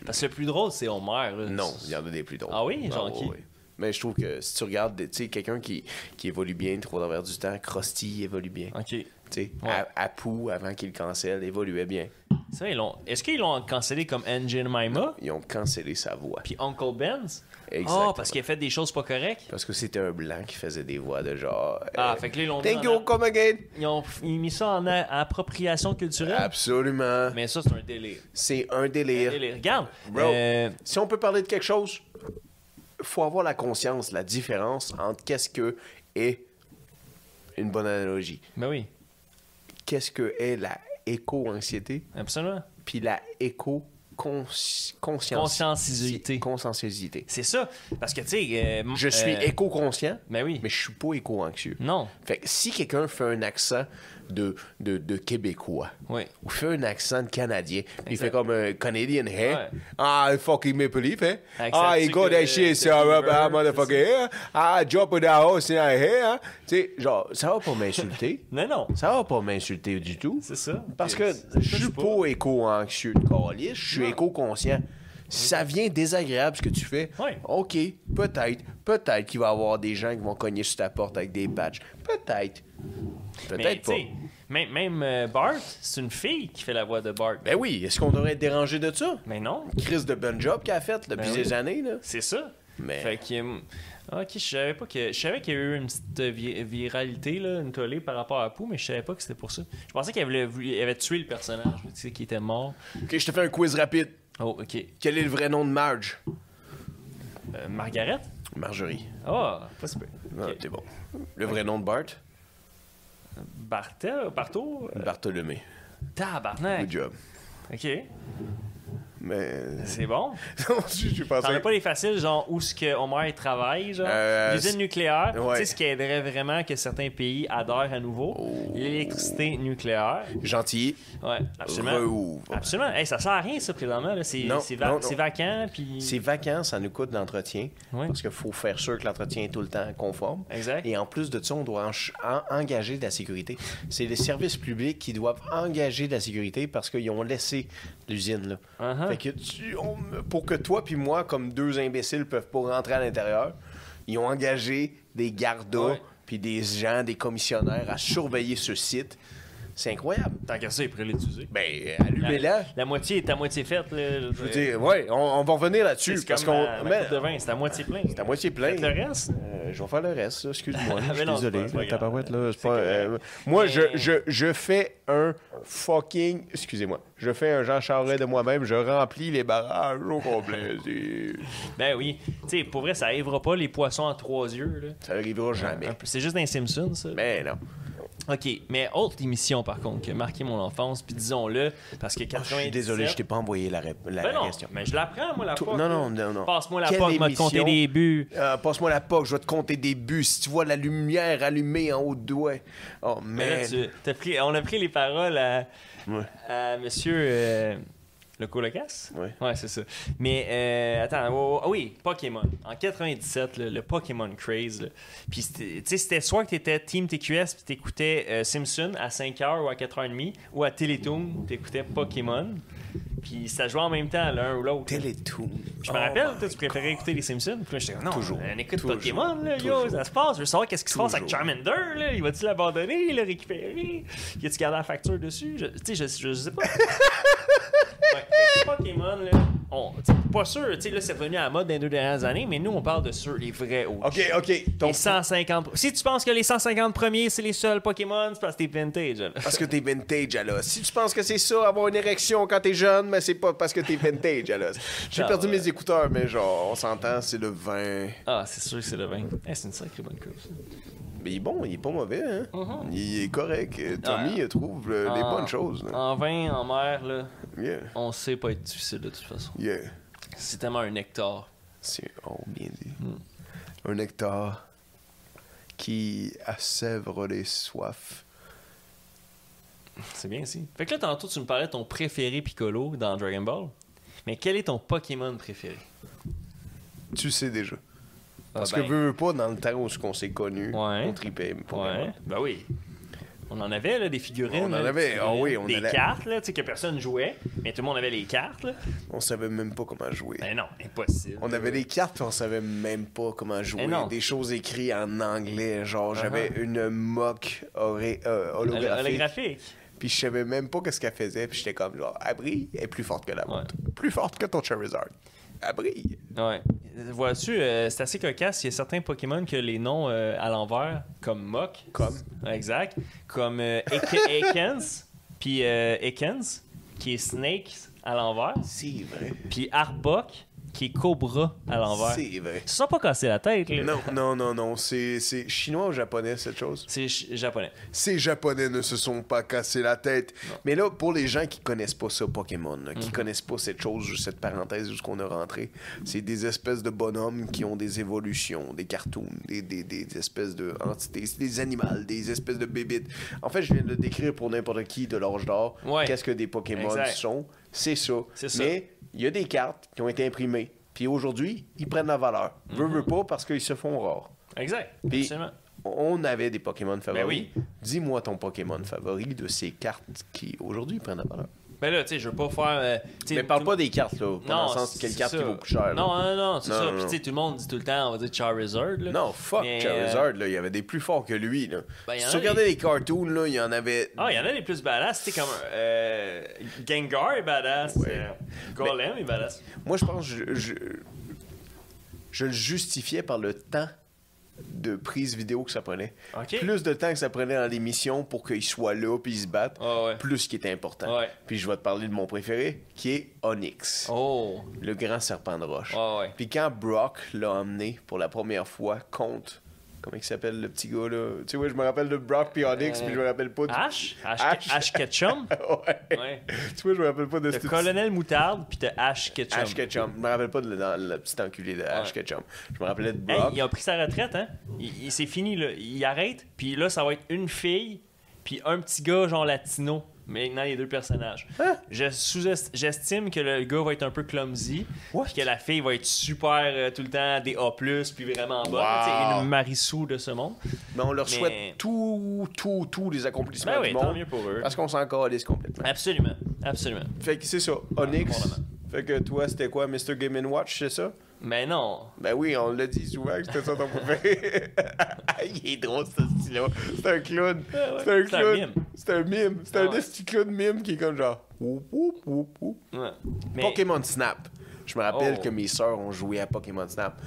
Parce que le plus drôle, c'est Homer. Là. Non, il y en a des plus drôles. Ah oui? Genre qui? oui. Mais je trouve que si tu regardes, tu sais, quelqu'un qui évolue bien trop travers du temps, Krusty évolue bien. Ok. Tu sais, Ouais. Apu, avant qu'il le cancelle, évoluait bien. Ça, est-ce qu'ils l'ont cancellé comme Engine Mima? Ils ont cancellé sa voix. Puis Uncle Ben's? Exactement. Ah, parce qu'il a fait des choses pas correctes? Parce que c'était un blanc qui faisait des voix de genre... Ah, fait que là, ils l'ont mis Thank en you, come again! Ils ont mis ça en appropriation culturelle? Absolument. Mais ça, c'est un délire. C'est un délire. Regarde. Bro, si on peut parler de quelque chose, faut avoir la conscience, la différence entre qu'est-ce que est une bonne analogie. Ben oui, Qu'est-ce que est la éco-anxiété? absolument. puis la Conscienciosité. Conscienciosité. C'est ça. Parce que, tu sais... Je suis éco-conscient, ben oui. mais je suis pas éco-anxieux. Non. Fait que si quelqu'un fait un accent de Québécois, Oui. ou fait un accent de Canadien, puis il Exact. fait comme un Canadien, hein? Ouais. Ah, fucking Maple Leaf, hein? Acceptes-tu Ah, he got que that shit, c'est so river, motherfucker, here. Ah, drop it out, c'est here, hein? Tu sais, genre, ça va pas m'insulter. Non. Ça va pas m'insulter du tout. C'est ça. Parce que je suis pas éco-anxieux de calice, je suis éco-conscient. Si ça vient désagréable ce que tu fais, Ouais. OK, peut-être qu'il va y avoir des gens qui vont cogner sur ta porte avec des patchs. Peut-être. Mais, Peut-être tu pas. sais, même Bart, c'est une fille qui fait la voix de Bart. Ben oui, est-ce qu'on devrait être dérangé de ça? Mais non. Chris de bon job qu'elle a fait depuis Ben oui. des années, là. C'est ça. Mais- Fait que... Ok, je savais pas que... Je savais qu'il y a eu une petite viralité, là, une tollée par rapport à Pooh, mais je savais pas que c'était pour ça. Je pensais qu'elle avait tué le personnage, tu sais, qui était mort. OK, je te fais un quiz rapide. Oh, ok. Quel est le vrai nom de Marge? Margaret? Marjorie. Ah, pas super. Ah, t'es bon. Le vrai nom de Bart? Barto? Bartholomé. Tabarnak. Good job. Ok. Mais... C'est bon. je pensais... T'en as pas les faciles, genre où ce que Homer travaille, genre l'usine nucléaire, ouais. tu sais ce qui aiderait vraiment que certains pays adhèrent à nouveau, l'électricité nucléaire. Gentil. Ouais, absolument. Rouvre. Absolument. Hey, ça sert à rien ça présentement là, Non, non. c'est vacant puis C'est vacant, ça nous coûte l'entretien. Ouais. Parce qu'il faut faire sûr que l'entretien est tout le temps conforme. Exact. Et en plus de ça, on doit engager de la sécurité. C'est les services publics qui doivent engager de la sécurité parce qu'ils ont laissé l'usine là. Uh-huh. Fait que pour que toi puis moi, comme deux imbéciles, peuvent pas rentrer à l'intérieur, ils ont engagé des gardas Ouais. puis des gens, des commissionnaires à surveiller ce site. C'est incroyable. Tant qu'à ça, ils pourraient l'utiliser. Ben, allumez-la. La moitié est à moitié faite là. Je veux dire, ouais, on va revenir là-dessus. C'est Parce comme qu'on. ma coupe de vin, c'est à moitié plein. C'est à moitié plein. Faites le reste. Je vais faire le reste, là. Excuse-moi. Je Mais suis non, désolé. c'est pas grave. Tabarouette, là, c'est C'est pas, correct. moi, Mais- je fais un fucking. Excusez-moi. Je fais un Jean Charest de moi-même. Je remplis les barrages au complet. Ben oui. Tu sais, pour vrai, ça arrivera pas les poissons en 3 yeux là. Ça arrivera jamais. C'est juste dans les Simpsons ça. Mais non. OK, mais autre émission, par contre, qui a marqué mon enfance, puis disons-le, parce que Je 97... suis désolé, je t'ai pas envoyé la Ben non, question. mais je la prends, moi, la POC. Non. Passe-moi la Quelle POC, m'a te compter émission? des buts. Passe-moi la POC, je vais te compter des buts. Si tu vois la lumière allumée en haut de doigt. Oh, Mais man. là, on a pris les paroles Ouais. à monsieur... le colocasse? Ouais. C'est ça. Mais, attends, oui, Pokémon. En 97, le Pokémon Craze. Là. Puis, tu sais, c'était soit que t'étais Team TQS puis t'écoutais Simpson à 5h ou à 4h30, ou à Télétoon, t'écoutais Pokémon. Puis, ça jouait en même temps, l'un ou l'autre. Télétoon. Je me rappelle, toi, tu préférais écouter les Simpsons. Puis là, j'étais comme, non, Toujours. on écoute Toujours. Pokémon, là, yo, Toujours. ça se passe. Je veux savoir qu'est-ce qui se passe avec Toujours. Charmander, là. Il va-tu l'abandonner, le récupérer? Y a-tu gardé la facture dessus? Tu sais, je sais pas. Ouais, fait que Pokémon, là, t'sais, pas sûr, tu sais, là, c'est revenu à la mode dans les 2 dernières années, mais nous, on parle de ceux, les vrais OG. OK. Les 150... Si tu penses que les 150 premiers, c'est les seuls Pokémon, c'est parce que t'es vintage, là. Parce que t'es vintage, là. Si tu penses que c'est ça, avoir une érection quand t'es jeune, mais c'est pas parce que t'es vintage, là. J'ai Ah, perdu ouais. mes écouteurs, mais genre, on s'entend, c'est le vin. Ah, c'est sûr que c'est le vin. C'est une sacrée bonne course. Mais il est bon, il est pas mauvais, hein. Mhm. Il est correct. Tommy, il trouve les Ah. bonnes choses, là. En vin, en mer, là, Yeah, on sait pas être difficile de toute façon. yeah. C'est tellement un nectar. C'est bien dit. Un nectar qui assèvre les soifs. C'est bien si. Fait que là, tantôt, tu me parlais de ton préféré Piccolo dans Dragon Ball. Mais quel est ton Pokémon préféré? Tu sais déjà. Parce Ah, ben, que veux pas, dans le temps où on s'est connus, Ouais. on tripait. Ouais, ben oui. On en avait, là, des figurines. On en là, avait, des ah oui, on des allait- cartes, là, tu sais, que personne jouait, mais tout le monde avait les cartes, là. On savait même pas comment jouer. Ben non, impossible. On avait des cartes, puis on savait même pas comment jouer. Eh non. Des choses écrites en anglais. Genre, j'avais une mock holographique. Holographique. Puis je savais même pas qu'est-ce qu'elle faisait. Puis j'étais comme, genre, elle brille, elle est plus forte que la vôtre. Plus forte que ton Charizard. Elle brille. Ouais. Vois-tu, c'est assez cocasse. Il y a certains Pokémon que les noms à l'envers, comme Mok. Comme. Exact. Comme Ekans, puis Ekans, qui est Snake à l'envers. C'est vrai. Puis Arbok, qui est Cobra à l'envers. C'est vrai. Ils se sont pas cassé la tête, là. Non. C'est chinois ou japonais, cette chose? C'est japonais. Ces japonais ne se sont pas cassés la tête. Non. Mais là, pour les gens qui connaissent pas ça, Pokémon, là, qui connaissent pas cette chose, cette parenthèse où on a rentré, c'est des espèces de bonhommes qui ont des évolutions, des cartoons, des espèces de entités, c'est des animaux, des espèces de bébites. En fait, je viens de le décrire pour n'importe qui de l'âge d'or. Ouais. Qu'est-ce que des Pokémon Exact. sont? C'est ça. C'est ça. Mais il y a des cartes qui ont été imprimées. Puis aujourd'hui, ils prennent la valeur. Veux pas parce qu'ils se font rares. Exact. Puis, Absolument. on avait des Pokémon favoris. oui. Dis-moi ton Pokémon favori de ces cartes qui aujourd'hui prennent la valeur. Ben là, tu sais, je veux pas faire. Mais parle pas des cartes, là. Pas dans le sens quelle c'est carte ça. qui vaut plus cher. là. Non, c'est Non, ça. non, Puis, tu sais, tout le monde dit tout le temps, on va dire Charizard. Là. Non, fuck Mais, Charizard, là. Il y avait des plus forts que lui, là. Ben, y en Si a tu des- regardais les cartoons, là, il y en avait. Ah, il y en a des plus badass. Tu sais, comme Gengar est badass. Ouais. Golem est badass. Moi, je pense que je le justifiais par le temps de prise vidéo que ça prenait. OK. Plus de temps que ça prenait dans l'émission pour qu'il soit là puis il se batte, Ah ouais. plus qui était important. Ouais. Puis je vais te parler de mon préféré, qui est Onyx, Oh. le grand serpent de roche. Ah ouais. Puis quand Brock l'a emmené pour la première fois contre... Comment il s'appelle le petit gars là? Tu sais, ouais, je me rappelle de Brock puis Onyx, puis je me rappelle pas de... Ash Ketchum. Ouais. Ouais. Tu vois, je me rappelle pas de T'as ce Colonel Moutarde, puis t'as Ash Ketchum. Ash Ketchum. Je me rappelle pas de le petit enculé de Ash Ketchum. Je me rappelais de Brock. Hey, il a pris sa retraite, hein? C'est fini, là. Il arrête, puis là, ça va être une fille, puis un petit gars, genre latino. Maintenant, les deux personnages. Hein? J'estime que le gars va être un peu clumsy, What? puis que la fille va être super tout le temps des A+, puis vraiment bonne. Wow. Tu sais, une Marissou de ce monde. Mais on leur Mais- souhaite tous les accomplissements Ben du oui, monde. tant mieux pour eux. Parce qu'on s'en calisse complètement. Absolument, absolument. Fait que c'est ça. Onyx. Fondamentalement. Fait que toi, c'était quoi, Mr. Game & Watch, c'est ça? Mais non. Ben oui, on l'a dit souvent que c'était ça ton préféré. Il est drôle, ce style-là. C'est un clown. Ouais, C'est un c'est un clown. mime. C'est un mime. C'est Ah un ouais. petit clown mime qui est comme genre... Whoop, whoop, whoop, whoop. Ouais. Mais- Pokémon Snap. Je me rappelle Oh. que mes sœurs ont joué à Pokémon Snap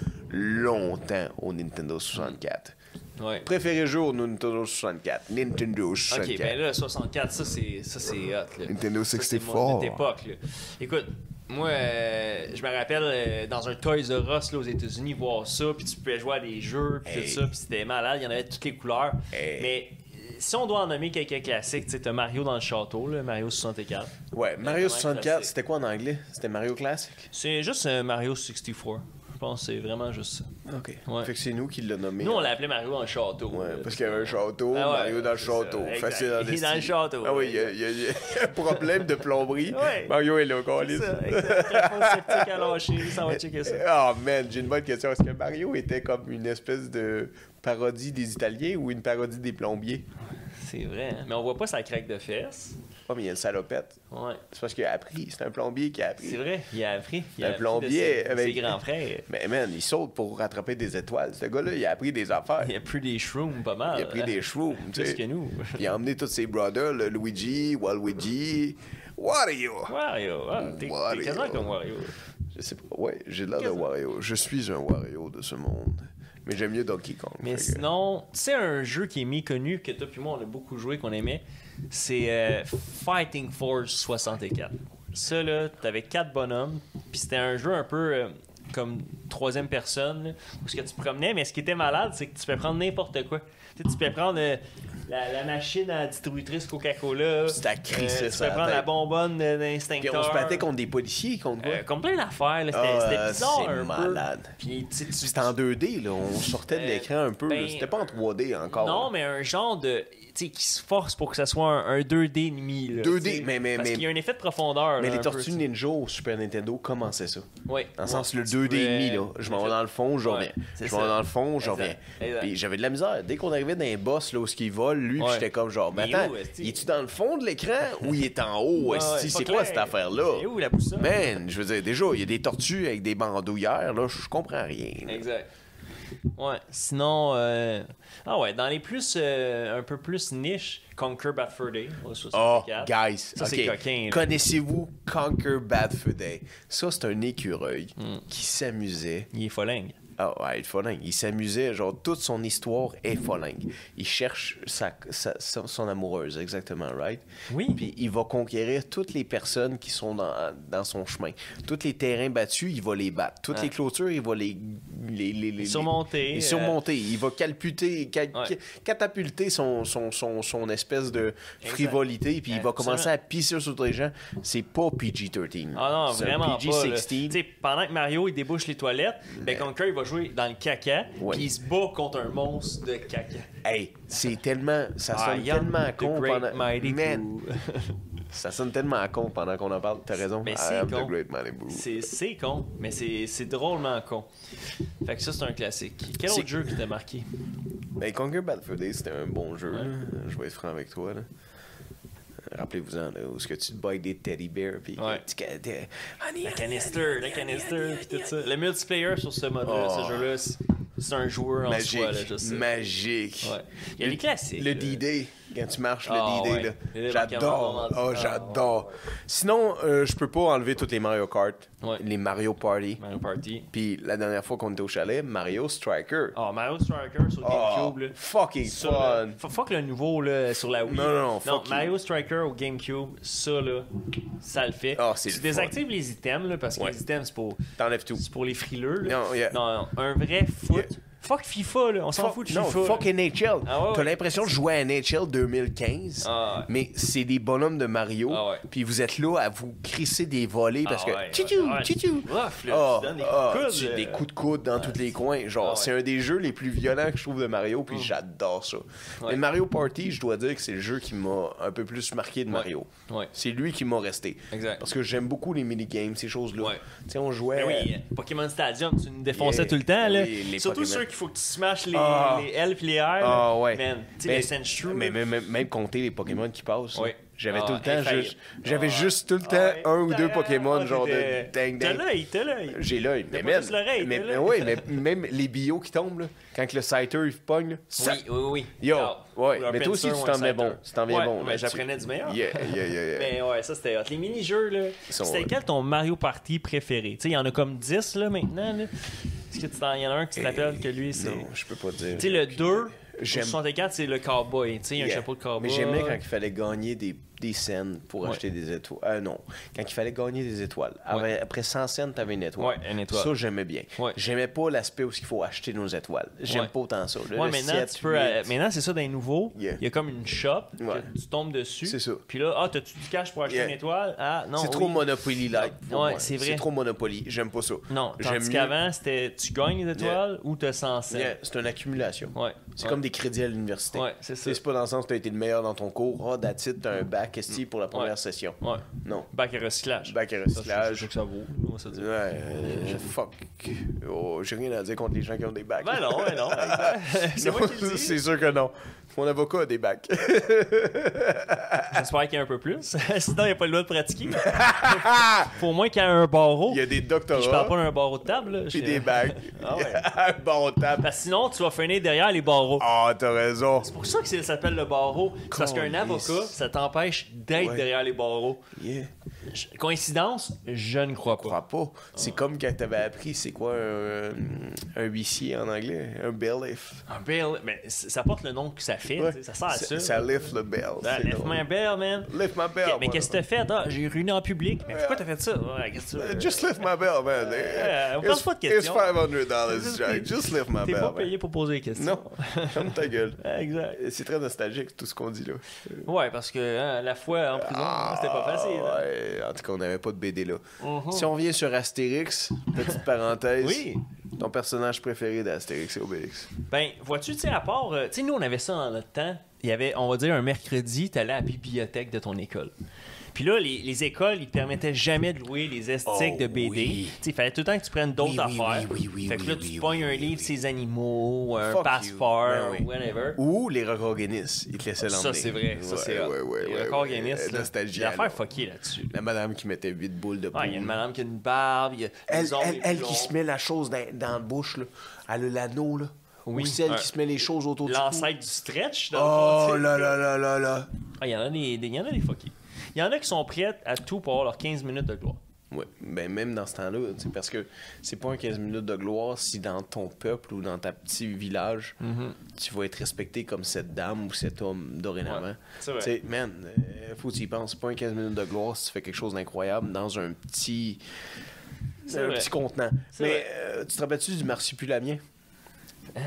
longtemps au Nintendo 64. Ouais. Préféré jeu au Nintendo 64. Nintendo 64. Ok, ben là, 64, ça c'est hot. Là. Nintendo Ça, c'est 64. notre époque. Là. Écoute, moi, je me rappelle dans un Toys R Us là, aux États-Unis, voir ça, puis tu pouvais jouer à des jeux, puis Hey. tout ça, puis c'était malade, il y en avait de toutes les couleurs. Hey. Mais si on doit en nommer quelques classiques, tu sais, t'as Mario dans le château, là, Mario 64. Ouais, Mario Vraiment 64, classique. c'était quoi en anglais? C'était Mario Classic? C'est juste Mario 64. Je pense que c'est vraiment juste ça. OK. Ouais. Fait que c'est nous qui l'a nommé. Nous, on l'appelait Mario dans le château. Ouais, là. parce qu'il y avait un château, Ah ouais, Mario dans le c'est château. ça, exact. Facile en Il est dans le esti. château. Ah oui, il y a un problème de plomberie. Ouais. Mario est là, C'est câlisse. ça, exact. Téléphone septique à lâcher, ça va checker ça. Oh man, j'ai une bonne question. Est-ce que Mario était comme une espèce de parodie des Italiens ou une parodie des plombiers? C'est vrai, hein? Mais on voit pas sa craque de fesses. Oh, mais il y a une salopette. Ouais. C'est parce qu'il a appris. C'est un plombier qui a appris. C'est vrai, il a appris. Il Un a appris plombier de ses avec- grands frères. Mais man, il saute pour rattraper des étoiles. Ce gars-là, il a appris des affaires. Il a pris des shrooms pas mal. Il a pris hein? des shrooms, tu Plus sais. que nous. Il a emmené tous ses brothers, le Luigi, Waluigi, Wario. Wario, ah, t'es Wario. quasiment comme Wario. Je sais pas. Ouais, j'ai l'air de Qu'est-ce que- Wario. Je suis un Wario de ce monde. Mais j'aime mieux Donkey Kong. Mais fait que- sinon, tu sais, un jeu qui est méconnu, que toi puis moi on a beaucoup joué, qu'on aimait, c'est Fighting Force 64. Ça, là, t'avais 4 bonhommes, puis c'était un jeu un peu comme troisième personne, là, où ce que tu promenais, mais ce qui était malade, c'est que tu peux prendre n'importe quoi. Tu sais, tu peux prendre la machine à distributrice Coca-Cola, Puis t'as crissé tu ça peux à la prendre tête. la bonbonne Puis d'instincteur. on se battait contre des policiers, contre quoi? Comme plein d'affaires, là. C'était Ah, c'était bizarre c'est un malade. peu. Puis, tu sais, C'était en 2D, là. On sortait de l'écran un peu. là. ben, C'était pas en 3D encore. Non, là. mais un genre de. Tu sais, qui se force pour que ça soit un 2D ennemi. Là, 2D, tu sais. mais- Parce qu'il y a un effet de profondeur. Mais là, les un Tortues peu, Ninja au Super Nintendo commençaient ça. Oui. Dans le sens, le 2D ennemi, là. Je m'en vais dans le fond, je reviens. Je m'en vais dans le fond, je Exact. reviens. Exact. Puis j'avais de la misère. Dès qu'on arrivait dans un boss, là, où il vole, lui, puis Ouais. j'étais comme genre, mais Il est attends, où, esti? il est-tu dans le fond de l'écran ou il est en haut, Ouais, esti? ouais, C'est pas quoi clair. cette affaire-là? C'est où la boussole? Man, je veux dire, déjà, il y a des tortues avec des bandoulières, là, je comprends rien. là. Exact. Ouais. Sinon, ah ouais, dans les plus. Un peu plus niche, Conquer Bad Fur Day au Oh, 64. guys, Ça, ok. c'est coquin, là. Connaissez-vous Conquer Bad Fur Day? Ça, c'est un écureuil Hmm. qui s'amusait Il est folingue. Ah ouais, folingue. Il s'amusait, genre, toute son histoire est folingue. Il cherche son amoureuse, exactement, right? Oui. Puis il va conquérir toutes les personnes qui sont dans son chemin. Tous les terrains battus, il va les battre. Toutes les clôtures, il va les surmonter. Il va catapulter son espèce de frivolité, puis il va commencer à pisser sur les gens. C'est pas PG-13. Ah non, c'est vraiment PG-16. pas. Tu sais, pendant que Mario il débouche les toilettes, ben Conker il va jouer dans le caca, puis il se bat contre un monstre de caca. Hey, c'est tellement... Ça sonne tellement con pendant... Man, ça sonne tellement con pendant qu'on en parle. T'as raison. Mais c'est con. C'est con, mais c'est drôlement con. Fait que ça, c'est un classique. Quel autre jeu qui t'a marqué? Ben, Conquer Bad Fur Day, c'était un bon jeu. Là. Je vais être franc avec toi. Là. Rappelez-vous-en, là, où est-ce que tu te bats des teddy bears, puis le canister, puis tout ça. Le multiplayer sur ce mode-là, ce jeu-là, c'est un joueur en soi, là, je sais. Magique. Ouais. Il y a les classiques. Le D-Day, quand tu marches, le D-Day, là. J'adore. Oh, j'adore. Sinon, je peux pas enlever toutes les Mario Kart, les Mario Party. Puis la dernière fois qu'on était au chalet, Mario Striker. Oh, Mario Striker sur GameCube, là. Fucking fun. Fuck le nouveau, là, sur la Wii. Non, Mario Striker au GameCube, ça, là, ça le fait. Tu désactives les items, là, parce que les items, c'est pour... T'enlèves tout. C'est pour les frileux, là. Non, un vrai foot... Fuck FIFA, là. On s'en fout de FIFA. Non, fuck NHL. T'as l'impression de jouer à NHL 2015, mais c'est des bonhommes de Mario, puis vous êtes là à vous crisser des volets parce que... Tchou! Des coups de coude dans tous les coins. Genre, c'est un des jeux les plus violents que je trouve de Mario, puis j'adore ça. Mais Mario Party, je dois dire que c'est le jeu qui m'a un peu plus marqué de Mario. C'est lui qui m'a resté. Exact. Parce que j'aime beaucoup les minigames, ces choses-là. Tu sais, on jouait... Pokémon Stadium, tu nous défonçais tout le temps, là. Surtout ceux qu'il faut que tu smashes les L puis les R. Man, tu sais, les Sandshrew. Mais même compter les Pokémon qui passent. J'avais tout le temps juste tout le temps un ou deux Pokémon genre de dang. T'as l'œil. J'ai l'œil. Mais même les bio qui tombent, là, quand le Scyther il pogne. Oui. Yo, mais toi aussi tu t'en viens bon. Mais j'apprenais du meilleur. Yeah. Mais ouais, ça c'était hot. Les mini-jeux, là. C'était quel ton Mario Party préféré? Tu sais, il y en a comme 10 là maintenant. Est-ce que il y en a un qui t'appelle que lui, c'est. Non, je peux pas dire. Tu sais, le 2, 64, c'est le cowboy. Tu sais, il y a un chapeau de cowboy. Mais j'aimais quand il fallait gagner des scènes pour acheter des étoiles. Non, quand il fallait gagner des étoiles. Après 100 scènes, t'avais une étoile. Une étoile. Ça, j'aimais bien. J'aimais pas l'aspect où il faut acheter nos étoiles. J'aime pas autant ça. Là, maintenant, c'est ça, dans les nouveaux. Il y a comme une shop, tu tombes dessus. C'est ça. Puis là, t'as-tu du cash pour acheter une étoile? Ah, non. C'est trop Monopoly-like. C'est vrai. C'est trop Monopoly. J'aime pas ça. Non, tandis qu'avant, c'était tu gagnes les étoiles ou t'as 100 cents. C'est une accumulation. C'est comme des crédits à l'université. C'est ça. C'est pas dans le sens que t'as été le meilleur dans ton cours. That's it, t'as un bac esti pour la première session. Non. Bac à recyclage. C'est ce que ça vaut. Fuck. J'ai rien à dire contre les gens qui ont des bacs. Ben non. C'est moi qui le dis. C'est sûr que non. Mon avocat a des bacs. J'espère qu'il y a un peu plus. Sinon, il n'y a pas le droit de pratiquer. Faut au moins qu'il y ait un barreau. Il y a des doctorats. Je parle pas d'un barreau de table. Puis des bacs. Un barreau de table. Parce que sinon, tu vas finir derrière les barreaux. T'as raison. C'est pour ça que ça s'appelle le barreau. C'est parce qu'un avocat, ça t'empêche d'être derrière les barreaux. Coïncidence? Je ne crois pas. C'est comme quand t'avais appris, c'est quoi un huissier en anglais? Un bailiff. Un bailiff. Mais ça porte le nom que ça fait. Ça sert à ça. Ça lift le bell. Lift my bell, man. Lift my bell. Mais qu'est-ce que t'as fait? J'ai ruiné en public. Mais pourquoi t'as fait ça? Just lift my bell, man. On pose pas de questions. It's $500, Jack. Just lift my bell. T'es pas payé pour poser des questions. Non. Ferme ta gueule. Exact. C'est très nostalgique, tout ce qu'on dit là. Ouais, parce que la fois en prison, c'était pas facile. Ouais. En tout cas, on n'avait pas de BD là. Si on revient sur Astérix, petite parenthèse. Oui. Ton personnage préféré d'Astérix et Obélix? Ben, vois-tu, tu sais, à part... tu sais, nous, on avait ça dans notre temps. Il y avait, on va dire, un mercredi, t'allais à la bibliothèque de ton école. Puis là, les écoles, ils te permettaient jamais de louer les esthétiques de BD. Il fallait tout le temps que tu prennes d'autres affaires. Fait que là, tu pognes un livre, ces animaux, un passeport, whatever. Ou les records Guinness, ils te laissaient l'emmener. Ça, c'est vrai. Ça, c'est les records Guinness. Nostalgie. Il y a l'affaire fuckée là-dessus. La madame qui mettait 8 boules de poule. Il y a une madame qui a une barbe. Elle qui se met la chose dans la bouche, là. Elle a l'anneau, là. Ou celle qui se met les choses autour du cou. L'ancêtre du stretch. Oh là. Il y en a des fuckés. Il y en a qui sont prêts à tout pour avoir leurs 15 minutes de gloire. Oui, ben même dans ce temps-là, parce que c'est pas un 15 minutes de gloire si dans ton peuple ou dans ta petit village, tu vas être respecté comme cette dame ou cet homme dorénavant. Ouais, c'est vrai. Tu sais, man, faut que tu y penses. C'est pas un 15 minutes de gloire si tu fais quelque chose d'incroyable dans un petit contenant. Mais tu te rappelles-tu du marsupilamien?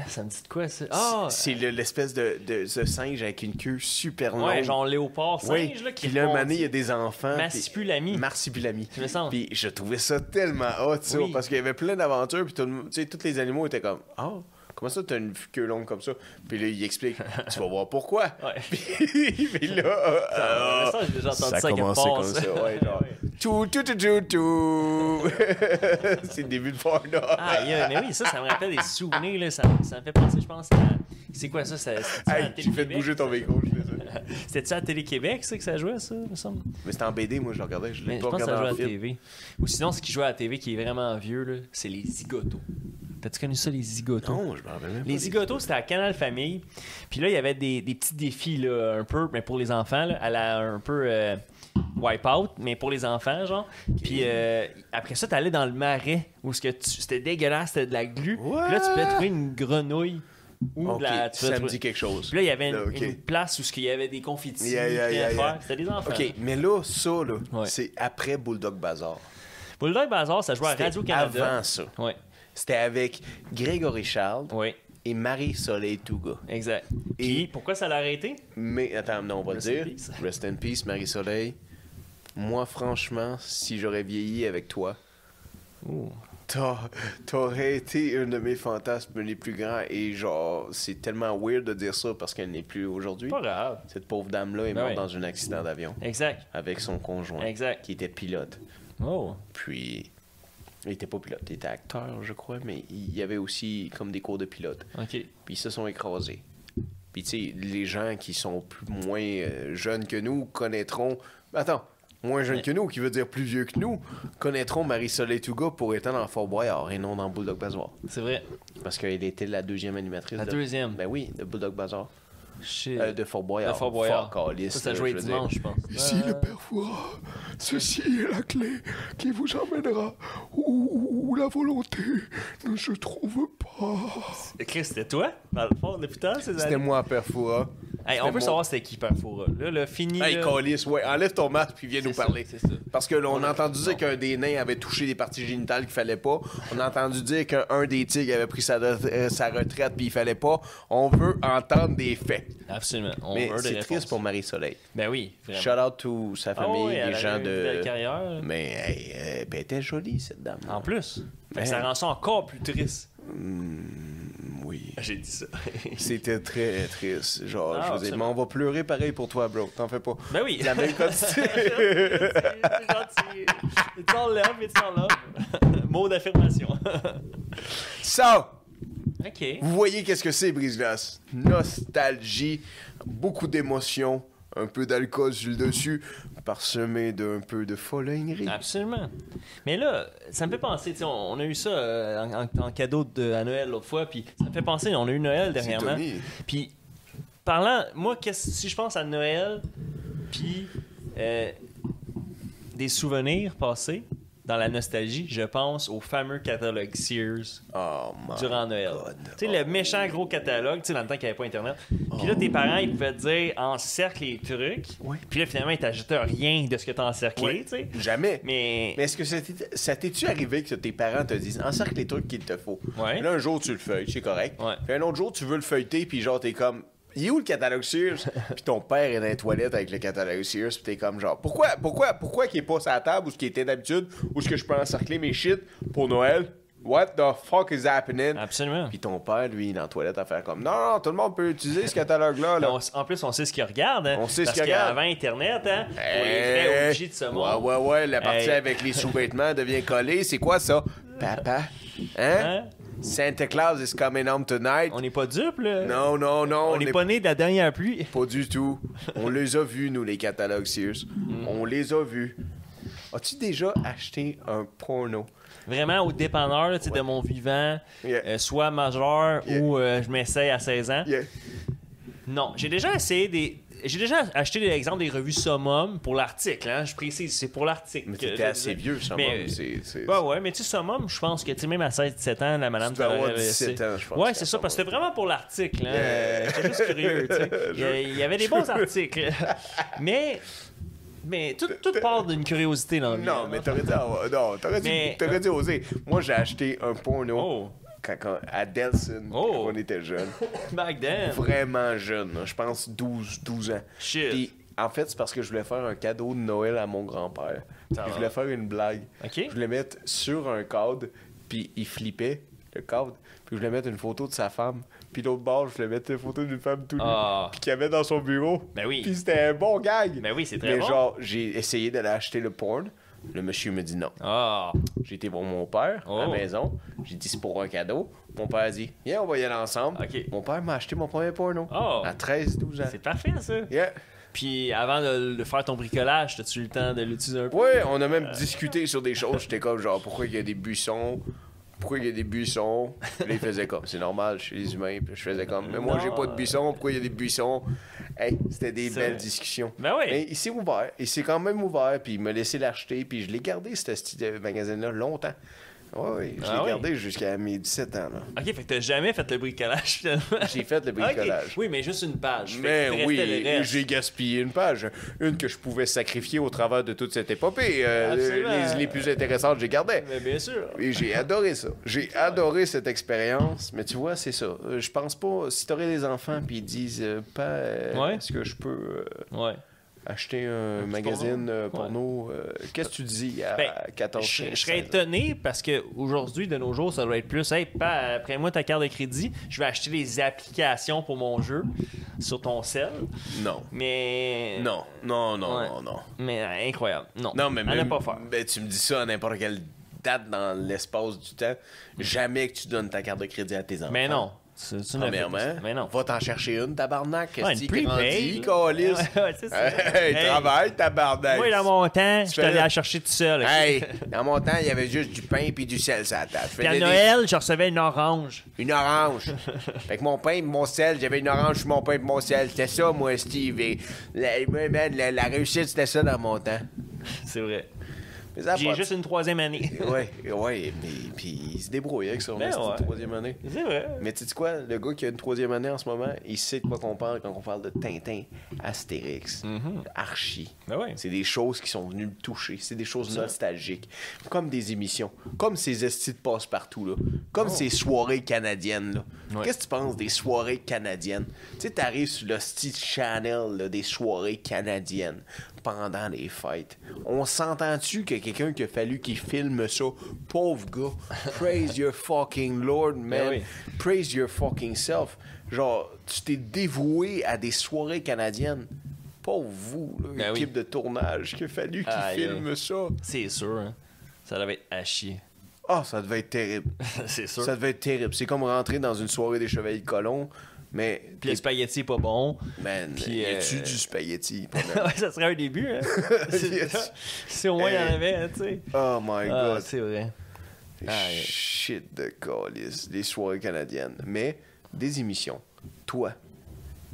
Ça me dit de quoi, ça? Ah! C'est l'espèce de singe avec une queue super longue. Ouais, genre léopard singe, là, qui puis là, un moment donné, il y a des enfants. Marsupilami. Marsupilami. Je me sens. Puis je trouvais ça tellement hot, ça, parce qu'il y avait plein d'aventures, puis tous les animaux étaient comme « Ah, comment ça, t'as une queue longue comme ça? » Puis là, il explique « Tu vas voir pourquoi. Ouais. » Puis là, ça, j'ai déjà entendu ça a commencé comme ça, ouais, genre « Tout. C'est le début de porno. Ah, mais oui, ça me rappelle des souvenirs, là. Ça me fait penser, je pense, à... C'est quoi ça? Hey, j'ai fait bouger ton micro, je fais ça. C'était-tu à Télé-Québec, ça, que ça jouait, ça, me semble? Mais c'était en BD, moi, je le regardais. Je l'ai pas pense que regardé ça en jouait à film. TV. Ou sinon, ce qui jouait à la TV qui est vraiment vieux, là, c'est les zigotos. T'as-tu connu ça, les zigotos? Non, je me rappelle même pas. Les zigotos, c'était à Canal Famille. Puis là, il y avait des petits défis, là, un peu, mais pour les enfants, là, à la un peu Wipeout, mais pour les enfants, genre. Puis après ça, t'allais dans le marais où c'était dégueulasse, c'était de la glu. Puis là, tu pouvais trouver une grenouille. Ça me dit quelque chose. Puis là, il y avait une place où il y avait des confitis. C'était des enfants. OK, mais là, ça, c'est après Bulldog Bazaar. Bulldog Bazaar, ça jouait à Radio-Canada. Avant ça. Ouais. C'était avec Grégory Charles oui. et Marie-Soleil Touga. Exact. Et pourquoi ça l'a arrêté? Mais, attends, non, on va le dire. Rest in peace, Marie-Soleil. Moi, franchement, si j'aurais vieilli avec toi, t'aurais été un de mes fantasmes les plus grands. Et genre, c'est tellement weird de dire ça parce qu'elle n'est plus aujourd'hui. Pas grave. Cette pauvre dame-là est morte dans un accident d'avion. Exact. Avec son conjoint. Exact. Qui était pilote. Oh. Puis, il était pas pilote, il était acteur, je crois, mais il y avait aussi comme des cours de pilote. OK. Puis ils se sont écrasés. Puis, tu sais, les gens qui sont moins jeunes que nous connaîtront... Attends, moins jeunes que nous, qui veut dire plus vieux que nous, connaîtront Marie-Soleil Touga pour être dans Fort Boyard et non dans Bulldog Bazaar. C'est vrai. Parce qu'elle était la deuxième animatrice. Deuxième? Ben oui, de Bulldog Bazaar. De Fort Boyard. De Fort Boyard. Ça jouait dimanche, je pense. Ici le Père Fouras, ceci est la clé qui vous emmènera où la volonté ne se trouve pas. Chris, c'était toi, dans le fond, depuis tant ces années? C'était moi, Père Fouras. Hey, on peut savoir c'était qui, Père Fouras. Là, fini. Hey, Calice, ouais, enlève ton masque puis viens nous parler. C'est ça. Parce que là, on a entendu dire qu'un des nains avait touché des parties génitales qu'il fallait pas. On a entendu dire qu'un des tigres avait pris sa retraite puis il fallait pas. On veut entendre des faits. Absolument. Mais c'est triste pour Marie-Soleil. Ben oui, vraiment. Shout out to sa famille, les gens de. Une belle carrière. Mais hey, elle était jolie, cette dame. En plus. Ça rend ça encore plus triste. Oui. J'ai dit ça. C'était très triste. Genre, je faisais, mais on va pleurer pareil pour toi, bro. T'en fais pas. Ben oui. La même quantité. C'est gentil. It's all love, it's all love. Mot d'affirmation. Ça! OK. Vous voyez qu'est-ce que c'est, Brise-Glace? Nostalgie, beaucoup d'émotions, un peu d'alcool sur le dessus, parsemé d'un peu de folingrie. Absolument. Mais là, ça me fait penser, on a eu ça en cadeau à Noël l'autre fois, puis ça me fait penser, on a eu Noël dernièrement. Puis, parlant, moi, si je pense à Noël, puis des souvenirs passés, dans la nostalgie, je pense au fameux catalogue Sears durant Noël. Tu sais, le méchant gros catalogue, tu sais, dans le temps qu'il n'y avait pas Internet. Puis là, tes parents, ils pouvaient te dire encercle les trucs. Oui. Puis là, finalement, ils t'ajoutaient rien de ce que tu as encerclé, tu sais. Jamais. Mais est-ce que ça t'es-tu arrivé que tes parents te disent encercle les trucs qu'il te faut? Ouais. Puis là, un jour, tu le feuilles, c'est correct. Ouais. Puis un autre jour, tu veux le feuilleter, puis genre, t'es comme. Il est où le catalogue Sears? Puis ton père est dans les toilettes avec le catalogue Sears, puis t'es comme genre, pourquoi qu'il est pas sur la table ou ce qui était d'habitude, ou ce que je peux encercler mes shit pour Noël? What the fuck is happening? Absolument. Puis ton père, lui, il est dans la toilette à faire comme, non, tout le monde peut utiliser ce catalogue-là. Là. En plus, on sait ce qu'il regarde. Hein, on sait ce qu'il regarde. Parce qu'avant Internet, hein, pour les vrais OG de ce monde. Ouais, la partie avec les sous-vêtements devient collée. C'est quoi ça? Papa? Hein? Santa Claus is coming home tonight. On n'est pas dupes, là. Non. On n'est pas nés de la dernière pluie. Pas du tout. On les a vus, nous, les catalogues Sears. On les a vus. As-tu déjà acheté un porno? Vraiment, au dépanneur là, de mon vivant, soit majeur ou je m'essaye à 16 ans. Non, j'ai déjà acheté l'exemple des revues Summum pour l'article, hein, je précise, c'est pour l'article. Mais t'étais assez vieux, Summum. Ouais, mais tu sais, Summum, je pense que, tu sais, même à 16-17 ans, la madame... Tu dois avoir 17 ans, je pense. Ouais, c'est ça, parce que c'était vraiment pour l'article, hein. J'étais juste curieux, tu sais. Il y avait des bons articles. Mais tout part d'une curiosité dans la vie. Non, mais t'aurais dû oser. Moi, j'ai acheté un porno à Delson quand on était jeune. Back then. Vraiment jeune, là. Je pense 12 ans. Shit. Puis, en fait, c'est parce que je voulais faire un cadeau de Noël à mon grand-père. Je voulais faire une blague. OK. Je voulais mettre sur un cadre, puis il flippait le cadre. Puis je voulais mettre une photo de sa femme. Puis l'autre bord, je voulais mettre une photo d'une femme tout nue. Puis qu'il y avait dans son bureau. Ben oui. Puis c'était un bon gag. Ben oui, c'est très bon. Mais genre, j'ai essayé d'aller acheter le porn. Le monsieur me dit non. J'ai été voir mon père à la maison. J'ai dit c'est pour un cadeau. Mon père a dit viens, on va y aller ensemble. OK. Mon père m'a acheté mon premier porno à 13-12 ans. C'est parfait, ça. Yeah. Puis avant de faire ton bricolage, t'as-tu eu le temps de l'utiliser un peu? Oui, on a même discuté sur des choses. J'étais comme genre pourquoi il y a des buissons. Pourquoi il y a des buissons? Puis là, il faisait comme, c'est normal chez les humains. Puis je faisais comme, mais moi, j'ai pas de buissons. Pourquoi il y a des buissons? Hey, c'était des belles discussions. Ben oui. Mais il s'est ouvert. Il s'est quand même ouvert. Puis il m'a laissé l'acheter. Puis je l'ai gardé, ce style magazine-là, longtemps. Oui, je l'ai gardé jusqu'à mes 17 ans. Là. OK, fait que t'as jamais fait le bricolage, finalement. J'ai fait le bricolage. Okay. Oui, mais juste une page. Mais oui, j'ai gaspillé une page. Une que je pouvais sacrifier au travers de toute cette épopée. Les plus intéressantes, j'ai gardé. Mais bien sûr. Et j'ai adoré ça. J'ai adoré cette expérience. Mais tu vois, c'est ça. Je pense pas... Si t'aurais des enfants puis ils disent pas est-ce que je peux... acheter un magazine porno. Qu'est-ce que tu dis à 14 ans? Je serais étonné parce qu'aujourd'hui, de nos jours, ça doit être plus après moi ta carte de crédit, je vais acheter des applications pour mon jeu sur ton cell. Non. Mais. Non. Mais incroyable. Non, mais à ne pas faire. Ben, tu me dis ça à n'importe quelle date dans l'espace du temps. Jamais que tu donnes ta carte de crédit à tes enfants. Mais non. Premièrement, mais non. Va t'en chercher une, tabarnak. Une prepaid. C'est ça. Hey, travaille, tabarnak. Moi, dans mon temps, je suis allé la chercher tout seul. Hey, dans mon temps, il y avait juste du pain puis du sel sur la table. Puis à Noël, je recevais une orange. Une orange. Fait que mon pain et mon sel, j'avais une orange sur mon pain et mon sel. C'était ça, moi, Steve. Et la réussite, c'était ça dans mon temps. C'est vrai. J'ai juste une 3e année. Oui, mais puis il se débrouille avec son troisième année. C'est vrai. Mais tu sais quoi, le gars qui a une 3e année en ce moment, il sait de quoi qu'on parle quand on parle de Tintin, Astérix, Archie. C'est des choses qui sont venues me toucher. C'est des choses nostalgiques. Comme des émissions. Comme ces estis de passe-partout, là. Comme ces soirées canadiennes, là. Qu'est-ce que tu penses des soirées canadiennes? Tu sais, t'arrives sur le style channel là, des soirées canadiennes pendant les fêtes. On s'entend-tu que quelqu'un qui a fallu qu'il filme ça? Pauvre gars. Praise your fucking Lord, man. Praise your fucking self. Genre, tu t'es dévoué à des soirées canadiennes. Pauvre vous, là, équipe de tournage, qu'il a fallu qu'il filme ça. C'est sûr, hein. Ça devait être à chier. Ah, ça devait être terrible. C'est sûr. Ça devait être terrible. C'est comme rentrer dans une soirée des Chevaliers de Colomb. Mais puis le spaghetti est pas bon. Man, y a-tu du spaghetti? Ouais, ça serait un début, hein? Si au moins il y en avait, tu sais. Oh my God. C'est vrai. Shit de calice. Des soirées canadiennes. Mais des émissions. Toi,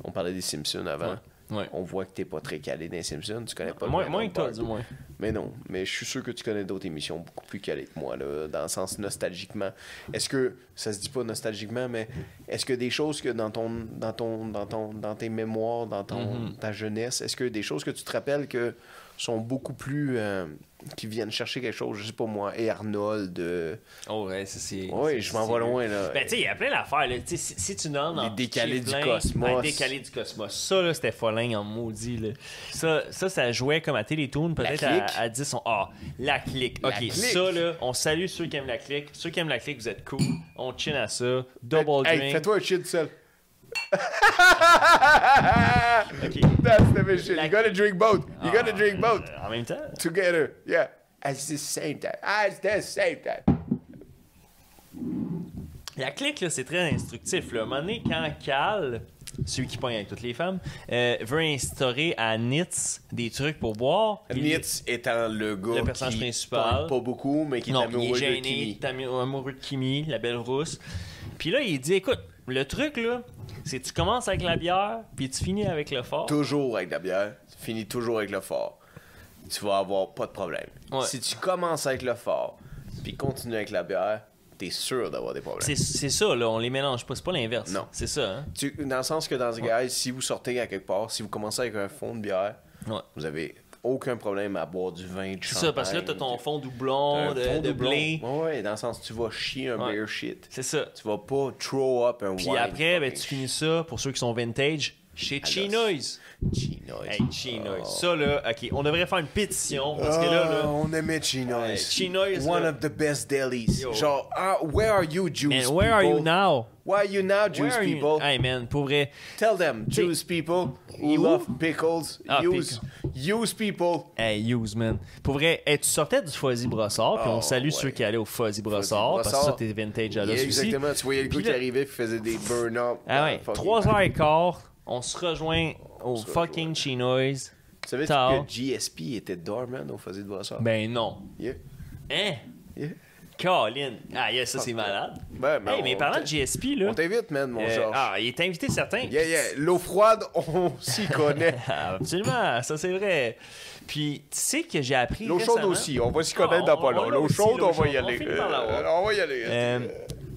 on parlait des Simpsons avant. On voit que t'es pas très calé dans les Simpsons. Tu connais pas moins que toi, du moins. Mais non, mais je suis sûr que tu connais d'autres émissions beaucoup plus calées que moi, là, dans le sens nostalgiquement. Est-ce que, ça se dit pas nostalgiquement, mais est-ce que des choses que dans tes mémoires, dans ta jeunesse, est-ce que des choses que tu te rappelles que sont beaucoup plus... qui viennent chercher quelque chose, je sais pas moi, et Arnold... Oh ouais, ça c'est... Oui, je m'en vais loin, là. Ben tu sais, il y a plein d'affaires, là. Tu sais, si tu donnes... Les décalés du cosmos. Les décalés du cosmos. Ça, là, c'était follin en maudit, là. Ça jouait comme à Télétoon, peut-être à 10. La clique. OK, clique. Ça, là, on salue ceux qui aiment la clique. Ceux qui aiment la clique, vous êtes cool. On chin à ça. Double drink. Hey, fais-toi un chin seul. Okay. That's the mission. You gotta drink both. You gotta drink both. En même temps. Together. Yeah. At the same time. At the same time. La clique, là, c'est très instructif. Là. À un moment donné, quand Cal, celui qui pogne avec toutes les femmes, veut instaurer à Nitz des trucs pour boire. Nitz étant le gars le personnage qui principal. Pas beaucoup, mais qui est amoureux de Kimi. Amoureux de Kimi, la belle rousse. Puis là, il dit, écoute, le truc, là, c'est que tu commences avec la bière, puis tu finis avec le fort. Toujours avec la bière, tu finis toujours avec le fort. Tu vas avoir pas de problème. Ouais. Si tu commences avec le fort, puis continues avec la bière, t'es sûr d'avoir des problèmes. C'est ça, là, on les mélange pas, c'est pas l'inverse. Non. C'est ça, hein? Dans le sens que dans ce gars, si vous sortez à quelque part, si vous commencez avec un fond de bière, Ouais. vous avez aucun problème à boire du vin, du C'est champagne. ça, parce que là, t'as ton fond doublon, de blé. Ouais, dans le sens tu vas chier un beer shit. C'est ça. Tu vas pas throw up un Puis wine. après, ben, tu finis ça, pour ceux qui sont vintage, chez Chinoise. Chinoise. Hey, Chinoise. Ça, là, OK, on devrait faire une pétition, parce que là... On aimait Chinoise. Chinoise, One là. of the best delis. Yo. Genre, where are you, Jews Man, people? where are you now? Where are you now, Jews Where are you- people? Hey, man, pour vrai. Tell them, Jews people who You? love pickles. Ah, Use people. Hey, use, man. Pour vrai, hey, tu sortais du Fuzzy Brossard, puis on salue ouais. ceux qui allaient au Fuzzy Brossard, parce que ça, t'es vintage à l'os aussi. Exactement, tu voyais le gars Puis qui là- arrivait et faisait des burn-up. Ah ouais, 3h15, on se rejoint au fucking Chinoise. Savais-tu Tard. que GSP était dormant au Fuzzy de Brossard? Ben non. Yeah. Hein? Yeah. Colin. Ah, yeah, ça, c'est malade. Ben, Hey, mais parlant de GSP, là... On t'invite, man, mon Georges. il est invité certain. Yeah, yeah. L'eau froide, on s'y connaît. Absolument, ça c'est vrai. Puis, tu sais que j'ai appris L'eau chaude récemment- aussi, on va s'y connaître Ah, dans pas on long. l'a L'eau aussi, chaude, l'eau on va y chaude. aller. On finit par l'avoir. On va y aller.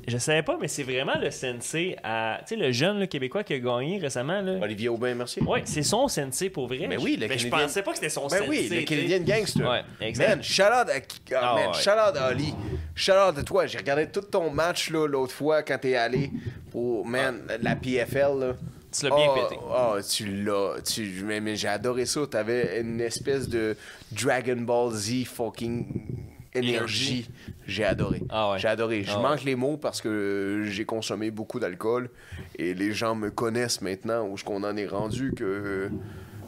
Je savais pas, mais c'est vraiment le sensei à... Tu sais, le jeune là, Québécois qui a gagné récemment, là. Olivier Aubin, merci. Ouais, c'est son sensei pour vrai. Mais oui, le Je Canadien- pensais pas que c'était son Ben sensei. oui, le tu sais. Canadian Gangster. Ouais, exact. Man, shout-out à, ouais. shout-out à Oli. Shout-out à toi. J'ai regardé tout ton match là, l'autre fois quand t'es allé pour, man, la PFL. Là. Tu l'as bien pété. Tu l'as. Mais j'ai adoré ça. T'avais une espèce de Dragon Ball Z fucking énergie. J'ai adoré. Ah ouais. J'ai adoré. Je Ah manque les mots parce que j'ai consommé beaucoup d'alcool et les gens me connaissent maintenant où qu'on en est rendu que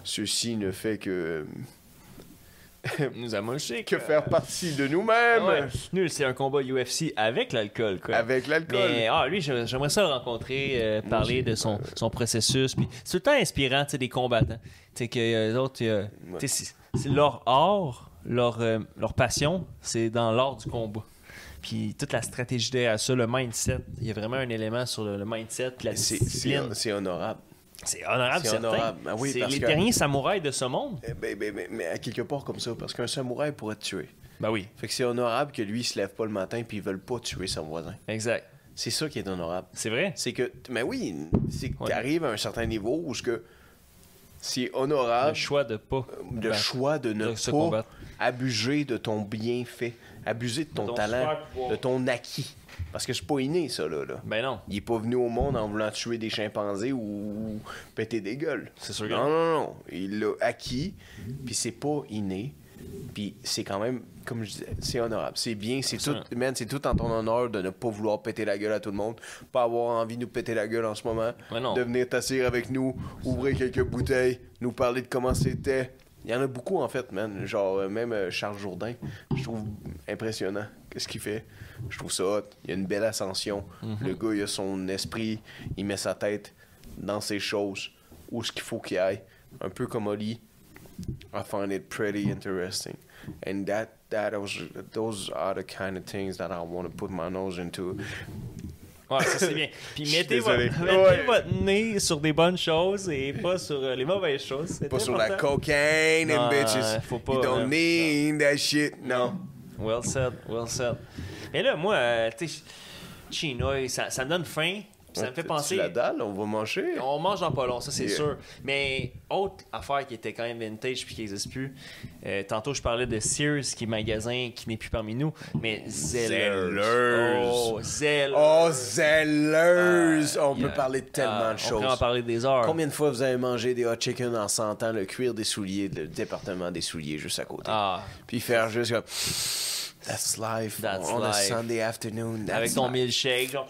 ceci ne fait que Nous avons moché. que faire partie de nous-mêmes Ouais. Nous, c'est un combat UFC avec l'alcool, quoi. avec l'alcool. Mais lui, j'aimerais ça le rencontrer, parler de son processus. Puis c'est tout le temps inspirant, tu sais, des combattants. Tu sais, que les autres, tu sais, c'est leur art, leur passion, c'est dans l'art du combat. Puis toute la stratégie derrière ça, le mindset, il y a vraiment un élément sur le mindset puis la discipline. C'est honorable. C'est honorable, c'est certain. honorable. Ah oui, c'est parce les que- derniers samouraïs de ce monde. Mais à quelque part comme ça, parce qu'un samouraï pourrait te tuer. Ben oui, Fait que c'est honorable que lui, il se lève pas le matin puis ils veulent pas tuer son voisin. exact. C'est ça qui est honorable. C'est vrai. C'est que, mais oui, c'est que Ouais. t'arrives à un certain niveau où ce que c'est Le honorable choix de pas. le choix de ne de se pas combattre. abuser de ton bienfait, abuser de ton ton talent, super pouvoir. de ton acquis. Parce que c'est pas inné, ça, là. Ben non. Il est pas venu au monde en voulant tuer des chimpanzés ou péter des gueules. C'est sûr que Non, non, non. Il l'a acquis, puis c'est pas inné. Puis c'est quand même, comme je disais, c'est honorable. C'est bien, c'est tout, Absolument. man, c'est tout en ton honneur de ne pas vouloir péter la gueule à tout le monde, pas avoir envie de nous péter la gueule en ce moment, Ouais, non. de venir t'asseoir avec nous, ouvrir quelques bouteilles, nous parler de comment c'était. Il y en a beaucoup, en fait, man. Genre, même Charles Jourdain, je trouve impressionnant qu'est-ce qu'il fait. Je trouve ça hot. Il y a une belle ascension. Le gars, il a son esprit, il met sa tête dans ses choses, où ce qu'il faut qu'il aille. Un peu comme Oli. I find it pretty interesting. And those are the kind of things that I want to put my nose into. Ouais, ça c'est bien. Puis Je suis mettez, désolé. mettez Ouais. votre nez sur des bonnes choses et pas sur les mauvaises choses. C'est Pas sur la important. cocaine Non, and bitches. faut pas, You don't hein. need that shit. Non. Well said, well said. Mais là, moi, tu sais, Chinois, ça me donne faim. Puis ça me fait penser. La dalle, on va manger. On mange dans pas long, ça c'est Yeah. sûr. Mais autre affaire qui était quand même vintage puis qui n'existe plus. Tantôt je parlais de Sears qui est magasin qui n'est plus parmi nous, mais Zellers. Zellers. Oh, Zellers. Oh, zelleuse! On Yeah. peut parler de tellement de On peut en choses. parler des heures. Combien de fois vous avez mangé des hot chicken en sentant le cuir des souliers, le département des souliers juste à côté? Ah, Puis faire juste comme... That's life. That's on life. a Sunday afternoon. That's avec ton life. milkshake, genre.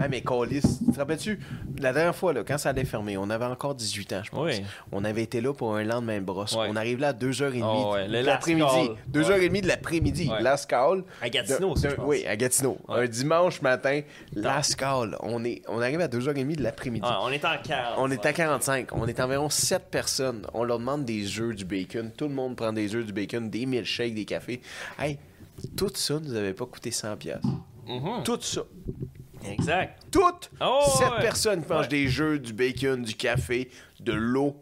Ah, mais Colis, te rappelles-tu, la dernière fois, là, quand ça allait fermer, on avait encore 18 ans, je pense. Oui. On avait été là pour un lendemain de brosse. Ouais. On arrive là à 2h30 Oh, ouais. Le de last l'après-midi. call. 2h30 de l'après-midi. Ouais. Last call. À Gatineau, ça, je pense. Oui, à Gatineau. Ouais. Un dimanche matin, last call. On arrive à 2h30 de l'après-midi. Ah, on est en 40. On est à 45. On est environ 7 personnes. On leur demande des œufs, du bacon. Tout le monde prend des œufs, du bacon, des milkshakes, des cafés. Hey, tout ça nous avait pas coûté 100$. Mhm. Tout ça. Exact. Toutes Oh, 7 ouais. personnes qui mangent des jeux, du bacon, du café, de l'eau,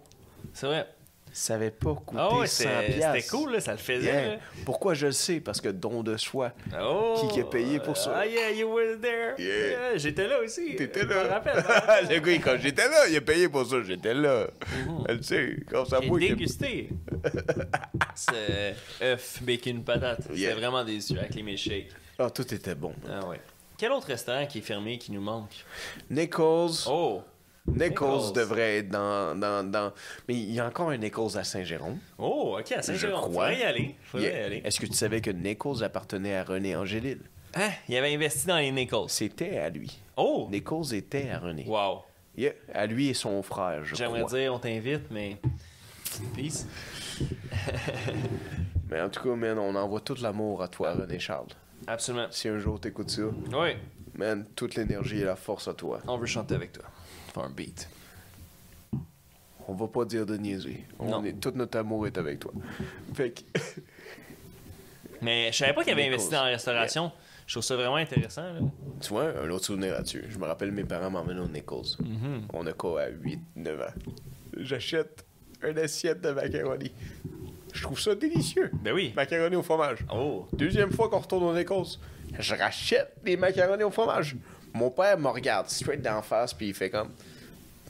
C'est vrai. savaient pas coûter Ah ouais, 100 c'était piastres. cool, là, ça le faisait. Yeah. Là. Pourquoi je le sais? Parce que don de soi. Oh, Qui a payé pour ça? Ah, yeah, you were there. Yeah. Yeah, j'étais là aussi. T'étais Je me là. rappelle. Le gars, quand j'étais là, il a payé pour ça. J'étais là. Elle sait, quand ça J'ai bouille. dégusté. C'est œuf, bacon, patate. Yeah. C'était vraiment délicieux avec les milkshakes. Ah, tout était bon. Ah ouais. Quel autre restaurant qui est fermé qui nous manque? Nichols. Oh! Nichols devrait être dans. Mais il y a encore un Nichols à Saint-Jérôme. Oh, ok, à Saint-Jérôme. Je crois. Faudrait y aller. Faudrait Yeah. y aller. Est-ce que tu savais que Nichols appartenait à René Angélil? Hein? Il avait investi dans les Nichols. C'était à lui. Oh! Nichols était à René. Wow. Yeah, à lui et son frère, je J'aimerais crois. dire, on t'invite, mais. Peace. Mais en tout cas, man, on envoie tout l'amour à toi, René Charles. Absolument. Si un jour t'écoutes ça, Oui. man, toute l'énergie et la force à toi. On veut chanter avec toi. Faire un beat. On va pas dire de niaiser. Non. Tout notre amour est avec toi. Fait que... Mais je savais pas qu'il avait Nichols. investi dans la restauration. Je trouve ça vraiment intéressant. Là. Tu vois, un autre souvenir là-dessus. Je me rappelle, mes parents m'emmènent au Nichols. On a quoi à 8, 9 ans. J'achète une assiette de macaroni. Je trouve ça délicieux. Ben oui. Macaroni au fromage. Oh. Deuxième fois qu'on retourne au Nichols, je rachète des macaronis au fromage. Mon père me regarde straight d'en face, puis il fait comme...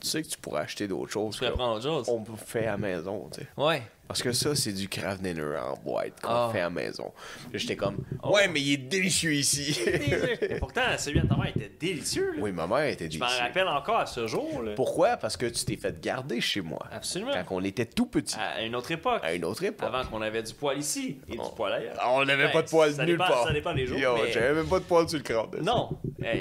Tu sais que tu pourrais acheter d'autres choses. Tu pourrais prendre autre chose. On fait à la maison, tu sais. Ouais. Parce que ça, c'est du Kraft Dinner en boîte qu'on Ah. fait à la maison. Puis j'étais comme, ouais, mais il est délicieux ici. Mais pourtant, celui à ta mère était délicieux. Là. Oui, ma mère était Je m'en délicieuse. rappelle encore à ce jour. Là. Pourquoi? Parce que tu t'es fait garder chez moi. Absolument. Quand on était tout petit. À une autre époque. À une autre époque. Avant qu'on avait du poil ici et du poil ailleurs. Ah, on n'avait Ben, pas de poils ça nulle dépend- part. ça dépend des jours, Yo, mais- j'avais même pas de poils sur le crâne. Non,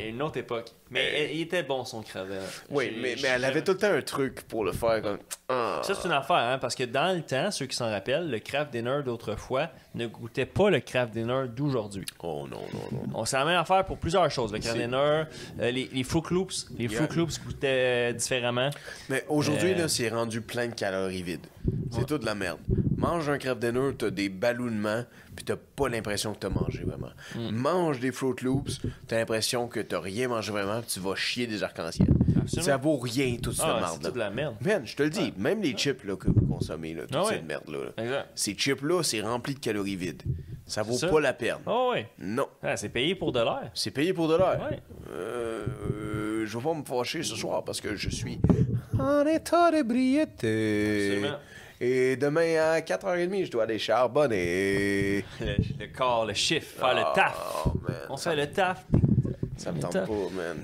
une autre époque. Mais il était bon son cravate. Oui, mais elle avait tout le temps un truc pour le faire comme. Ah. Ça, c'est une affaire, hein, parce que dans le temps, ceux qui s'en rappellent, le craft dinner d'autrefois ne goûtait pas le craft dinner d'aujourd'hui. Oh non, non, non. On s'est la même affaire pour plusieurs choses. Le craft C'est- dinner, les Fruit Loops. Les Yeah. Fruit Loops goûtaient différemment. Mais aujourd'hui, Euh. là, c'est rendu plein de calories vides. C'est tout de la merde. Mange un Kraft Dinner, t'as des ballonnements, puis t'as pas l'impression que t'as mangé vraiment. Mange des Fruit Loops, t'as l'impression que t'as rien mangé vraiment, puis tu vas chier des arcs-en-ciel. Absolument. Ça vaut rien, tout ce Ah, c'est marde-là. tout de la merde. Man, je te le dis, même les chips là, que vous consommez, là, toute Ah ouais. cette merde-là, là, Exact. ces chips-là, c'est rempli de calories vides. Ça vaut ça. pas la peine. Oh, ouais. Non. Ah, c'est payé pour de l'air. C'est payé pour de l'air. Ouais. Je vais pas me fâcher ce soir parce que je suis en état d'ébriété. Absolument. Et demain à 4h30, je dois aller charbonner. Le corps, le chiffre, faire le taf. Oh, man. On fait le taf. Ça me le tente taf. pas, man.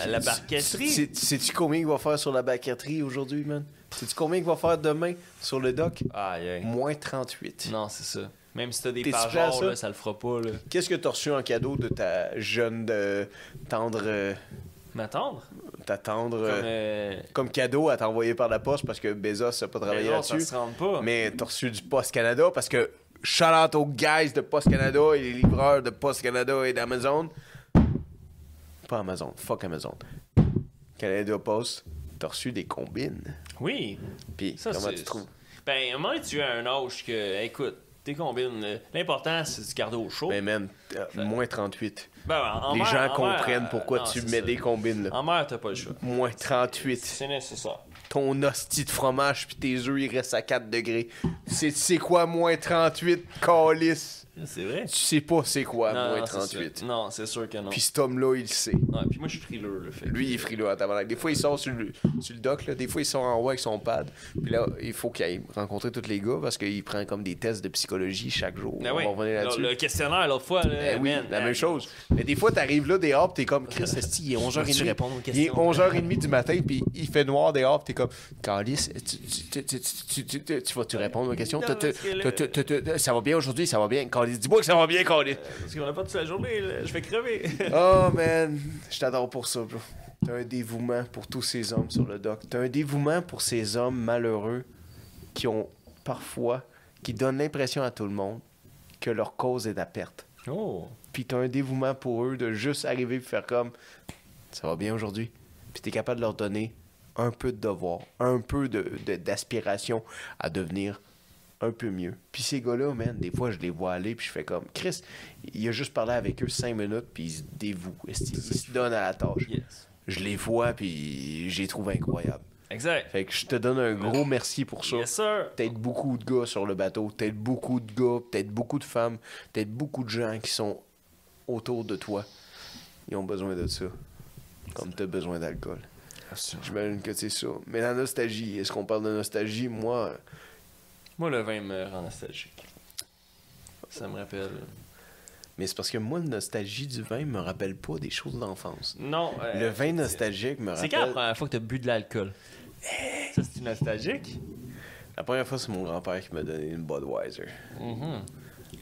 La barquetterie. Sais-tu combien il va faire sur la barquetterie aujourd'hui, man? Sais-tu combien il va faire demain sur le dock? Aïe, aïe. Moins 38. Non, c'est ça. Même si t'as des T'es-tu pages prêt à jaunes, ça? là, ça le fera pas. Là. Qu'est-ce que t'as reçu en cadeau de ta jeune tendre... M'attendre? ta tendre... Comme, comme cadeau à t'envoyer par la poste parce que Bezos n'a pas travaillé non, ça là-dessus. se rend pas. Mais t'as reçu du Post Canada parce que shout out aux guys de Post Canada et les livreurs de Post Canada et d'Amazon. Pas Amazon, fuck Amazon. Canada Post, t'as reçu des combines. Oui. Puis Ça, comment c'est- tu trouves? Ben, à un moment donné, tu as un âge que, écoute, tes combines, l'important, c'est de se garder au chaud. Mais man, moins 38. Ben, en Les mer- gens en mer, comprennent pourquoi non, tu c'est mets ça. des combines là. En mer, t'as pas le choix. Moins 38. C'est nécessaire. Ton hostie de fromage puis tes œufs, ils restent à 4 degrés. C'est quoi moins 38, calice? C'est vrai. Tu sais pas c'est quoi Non, moins non, c'est 38. sûr. Non, c'est sûr que non. Puis cet homme-là, il le sait. Ouais, puis moi, je suis frileux, le fait. Lui, il est frileux à tabarnak. Des fois, il sort sur le dock, là. Des fois, il sort en haut avec son pad. Puis là, il faut qu'il aille rencontrer tous les gars parce qu'il prend comme des tests de psychologie chaque jour. Ben oui. On va revenir là-dessus. Le questionnaire, l'autre fois, là, Eh oui, man, la même chose. Mais des fois, t'arrives là dehors, pis t'es comme, Chris, esti, il est Peux-tu 11h30. répondre aux Il est questions? 11h30 du matin, puis il fait noir dehors, pis t'es comme, Calice, tu vas-tu répondre aux questions? Non, parce que là- Ça va bien aujourd'hui, ça va bien. Calice, dis-moi que ça va bien, Calice. Parce qu'on a pas toute la journée, là. Je vais crever. Oh man, je t'adore pour ça, bro. T'as un dévouement pour tous ces hommes sur le dock. T'as un dévouement pour ces hommes malheureux qui ont parfois, qui donnent l'impression à tout le monde que leur cause est à perte. Oh. Puis t'as un dévouement pour eux de juste arriver et faire comme ça va bien aujourd'hui. Puis t'es capable de leur donner un peu de devoir, un peu d'aspiration à devenir un peu mieux. Puis ces gars-là, man, des fois, je les vois aller, puis je fais comme, Chris, il a juste parlé avec eux 5 minutes, puis ils se dévouent. Ils se donnent à la tâche. Yes. Je les vois, puis je les trouve incroyables. Exact. Fait que je te donne un gros merci pour ça. Yes, sir. Peut-être beaucoup de gars sur le bateau, peut-être beaucoup de gars, peut-être beaucoup de femmes, peut-être beaucoup de gens qui sont autour de toi. Ils ont besoin de ça. Comme tu as besoin d'alcool. J'imagine que c'est ça. Mais la nostalgie, est-ce qu'on parle de nostalgie? Moi, le vin me rend nostalgique. Ça me rappelle. mais c'est parce que moi, la nostalgie du vin me rappelle pas des choses d'enfance. Non. Le vin nostalgique me C'est rappelle... quand la première fois que tu as bu de l'alcool? Ça, c'est nostalgique? La première fois, c'est mon grand-père qui m'a donné une Budweiser. Mm-hmm.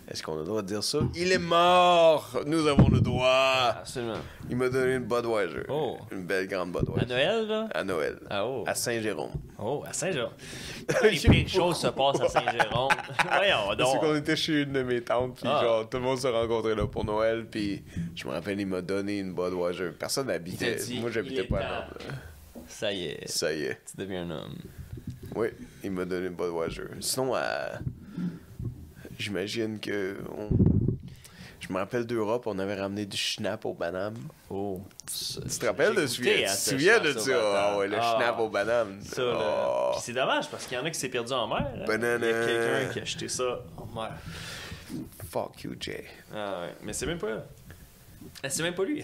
Est-ce qu'on a le droit de dire ça? Il est mort! Nous avons le droit! Absolument. Il m'a donné une Budweiser. Oh. Une belle grande Budweiser. À Noël, là? À Noël. Ah, oh. À Saint-Jérôme. Oh, à Saint-Jérôme. Les pires choses se passent à Saint-Jérôme. Voyons C'est donc. qu'on était chez une de mes tantes, puis genre, tout le monde se rencontrait là pour Noël, puis je me rappelle, il m'a donné une Budweiser. Personne n'habitait. Moi, j'habitais pas là. Ça y est. Ça y est. Tu deviens un homme. Oui, il m'a donné une Budweiser. Sinon, j'imagine que... Je me rappelle d'Europe, on avait ramené du schnapp aux bananes. Oh. Tu te rappelles de ça? Tu te souviens de ça? Ah ouais, le schnapp aux bananes. Ça, là. Puis c'est dommage parce qu'il y en a qui s'est perdu en mer. Hein? Banana. Il y a quelqu'un qui a acheté ça en mer. Fuck you, Jay. Ah ouais, mais c'est même pas... C'est même pas lui.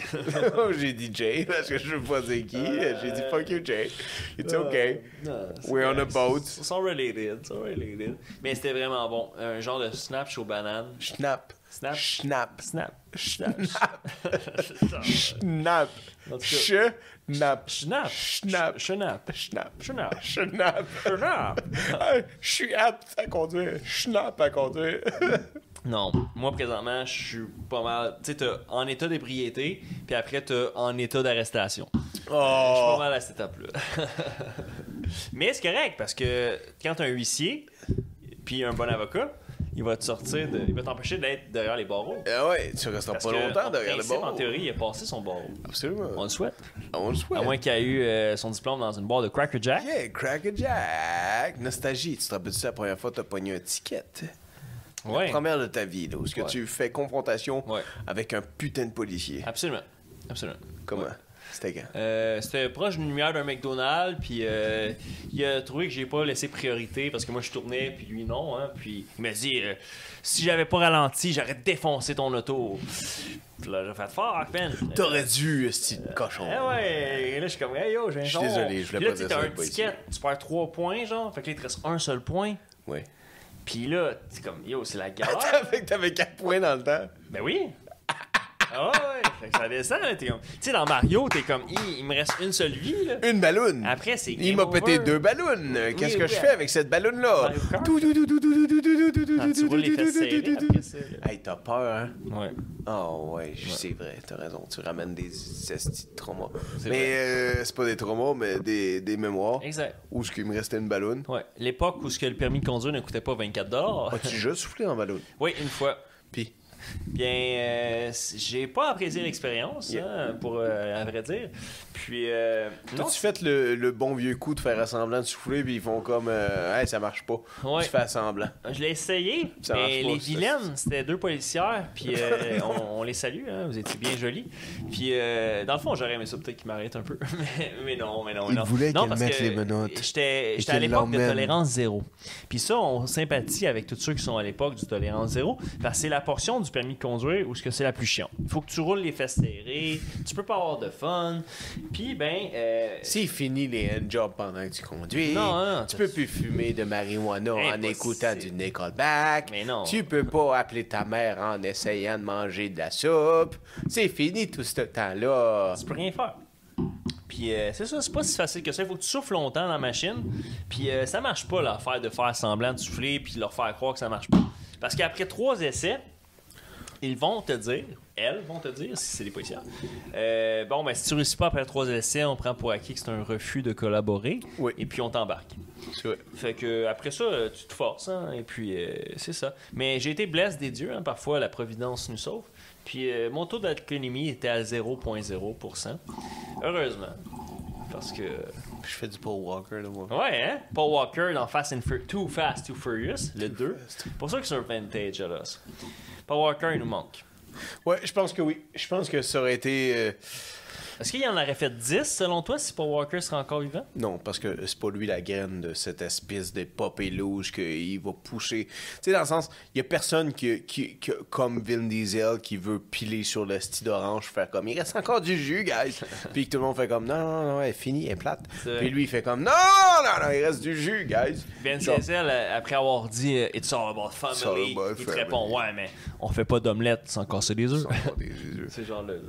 J'ai dit Jay parce que je veux pas dire qui. J'ai dit fuck you, Jay. It's okay. Non, We're on a boat. Ils sont related. Mais c'était vraiment bon. Un genre de snap aux bananes. Schnapp. Snap. Schnapp. Snap. Schnapp. Snap. Schnapp. En tout cas. Schnapp. Schnapp. Schnapp. Schnapp. Schnapp. Schnapp. Schnapp. Schnapp. Je suis apte à conduire. Schnapp à conduire. Non, moi présentement, je suis pas mal. Tu sais, t'as en état d'ébriété, puis après, t'as en état d'arrestation. Je suis pas mal à cette étape-là. Mais c'est correct, parce que quand t'as un huissier, puis un bon avocat, il va te sortir il va t'empêcher d'être derrière les barreaux. Ah ouais, tu resteras Parce pas que, longtemps en derrière le principe, bord. En théorie, il a passé son barreau. Absolument. On le souhaite. On le souhaite. À moins qu'il ait eu son diplôme dans une boîte de Cracker Jack. Yeah, Cracker Jack. Nostalgie. Tu te rappelles-tu la première fois que t'as pogné un ticket? Ouais. La première de ta vie, là, où est-ce que Ouais. tu fais confrontation Ouais. avec un putain de policier. Absolument. Absolument. Comment? Ouais. C'était quand? C'était proche d'une lumière d'un McDonald's, puis il a trouvé que j'ai pas laissé priorité parce que moi je tournais, puis lui non. Hein, puis il m'a dit si j'avais pas ralenti, j'aurais défoncé ton auto. Puis là, j'ai fait fuck, man. T'aurais dû, ce cochon. Ouais, et là je suis comme hey yo, j'ai un Je suis genre. désolé, je voulais Puis là, pas dire t'as ça, un pas ici. ticket, tu perds 3 points, genre, fait que là il te reste un seul point. Oui. Puis là, c'est comme yo, c'est la galère. T'avais 4 points dans le temps. Ben oui. Ah ouais, fait que ça descend, là, t'es comme... Tu sais, dans Mario, t'es comme, il me reste une seule vie, là. Une balloune. Après, c'est Il m'a pété 2 ballons. Qu'est-ce que je fais avec cette ballonne-là? Tout. Quand tu roules les fesses serrées, après ça. Hey, t'as peur, hein? Ouais. Oh, ouais, c'est vrai, t'as raison. Tu ramènes des estis de traumas. C'est Mais c'est pas des traumas, mais des mémoires. Exact. Où est-ce qu'il me restait une ballonne? Ouais. L'époque où ce que le permis de conduire ne coûtait pas 24$. As-tu déjà soufflé en ballon? Oui, une fois. Puis? Bien, j'ai pas apprécié l'expérience, hein, pour à vrai dire. Puis, non, T'as-tu fait le bon vieux coup de faire semblant de souffler, puis ils font comme, hey, ça marche pas. Ouais. Tu fais semblant. je l'ai essayé, Ça marche mais pas, les ça. vilaines, c'était 2 policières, puis on les salue, hein, vous étiez bien jolis. Puis, dans le fond, j'aurais aimé ça peut-être qu'ils m'arrêtent un peu, mais non. Ils voulaient non, qu'elle parce mette que les menottes. J'étais Et à qu'elle l'époque de l'emmène. tolérance zéro. Puis ça, on sympathie avec tous ceux qui sont à l'époque du tolérance zéro, parce que c'est la portion du permis de conduire où ce que c'est la plus chiante. Il faut que tu roules les fesses serrées, tu peux pas avoir de fun, puis ben... C'est fini les handjobs pendant que tu conduis. Non, tu peux plus fumer de marijuana en Impossible. écoutant du Nickelback. Mais non. Tu peux pas appeler ta mère en essayant de manger de la soupe. C'est fini tout ce temps-là. Tu peux rien faire. Puis c'est ça, c'est pas si facile que ça. Il faut que tu souffles longtemps dans la machine. Puis ça marche pas l'affaire de faire semblant de souffler puis leur faire croire que ça marche pas. Parce qu'après 3 essais, ils vont te dire, elles vont te dire, si c'est des policiers, bon, ben si tu réussis pas après 3 essais, on prend pour acquis que c'est un refus de collaborer. Oui. Et puis on t'embarque. C'est vrai. Fait que après ça, tu te forces, hein, et puis c'est ça. Mais j'ai été blessé des dieux, hein, parfois la providence nous sauve. Puis mon taux d'alcoolémie était à 0,0%. Heureusement. Parce que puis je fais du Paul Walker, là, moi. Ouais, hein? Paul Walker dans Too Fast, Too Furious, le 2. Pour ça que c'est un vintage, là. Paul Walker, il nous manque. Ouais, je pense que oui. Je pense que ça aurait été... Est-ce qu'il en aurait fait 10, selon toi, si Paul Walker serait encore vivant? Non, parce que c'est pas lui la graine de cette espèce de pop et louche qu'il va pousser. Tu sais, dans le sens, il y a personne qui, comme Vin Diesel, qui veut piler sur le style d'orange, faire comme, il reste encore du jus, guys. Puis que tout le monde fait comme, non, elle est finie, elle est plate. Puis lui, il fait comme, non, il reste du jus, guys. Vin Diesel, après avoir dit It's all about family, il te répond, ouais, mais on fait pas d'omelette sans casser des œufs. C'est genre le.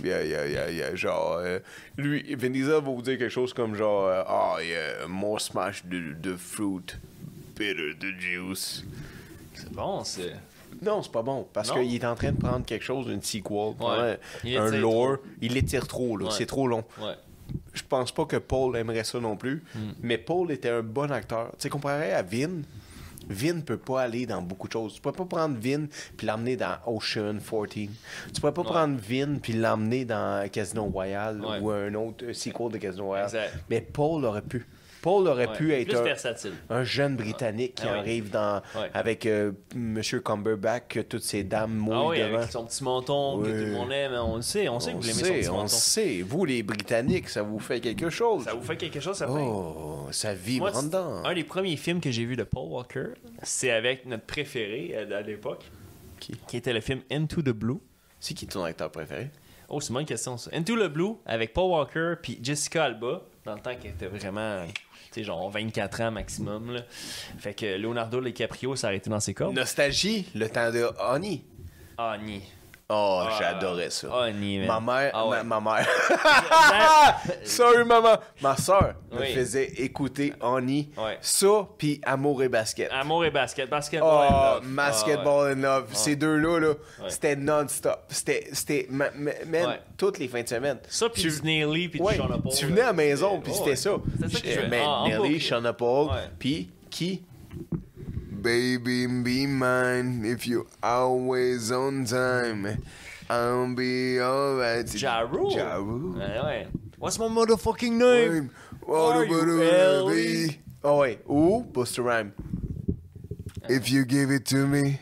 Yeah. Genre, lui, Vin Diesel va vous dire quelque chose comme genre, more smash de fruit, bitter de juice. C'est bon, c'est. Non, c'est pas bon, parce qu'il est en train de prendre quelque chose, une sequel, un trop. lore, il l'étire trop, là, c'est trop long. Ouais. Je pense pas que Paul aimerait ça non plus, mais Paul était un bon acteur. Tu sais, comparé à Vin peut pas aller dans beaucoup de choses. Tu peux pas prendre Vin puis l'emmener dans Ocean 14. Tu peux pas prendre Vin puis l'emmener dans Casino Royale ou un autre sequel de Casino Royale. Exact. Mais Paul aurait pu. Paul aurait pu être un jeune Britannique qui arrive avec M. Cumberbatch, que toutes ces dames mouillent devant. Avec son petit menton que tout le monde aime. On le sait, que vous aimez son petit menton. On sait. Vous, les Britanniques, ça vous fait quelque chose. Ça vous fait quelque chose, ça fait. Oh, ça vibre en dedans. Un des premiers films que j'ai vu de Paul Walker, c'est avec notre préféré à l'époque, qui était le film Into the Blue. C'est qui ton acteur préféré? Oh, c'est une bonne question, ça. Into the Blue, avec Paul Walker puis Jessica Alba, dans le temps qu'elle était vraiment... Tu sais, genre 24 ans maximum, là. Fait que Leonardo DiCaprio s'est arrêté dans ses cordes. Nostalgie, le temps de Honey. Honey. Oh, j'adorais ça. Honey, man. Ma mère... Ah ouais. ma mère... Sorry, maman. Ma soeur me faisait écouter Honey. Ouais. Ça, puis Amour et Basket. Amour et Basket. Basketball and Love. Basketball and Love. Ces deux-là, c'était non-stop. C'était toutes les fins de semaine. Ça, puis du Nelly, puis du Sean Paul. Tu venais à la maison, puis c'était ça. C'était ça que je Nelly, Sean Paul, puis qui? Baby, be mine if you always on time. I'll be alright. Ja Rule. Ouais. What's my motherfucking name? Are you Ellie? Oh, wait. Ou Busta Rhymes. If you give it to me,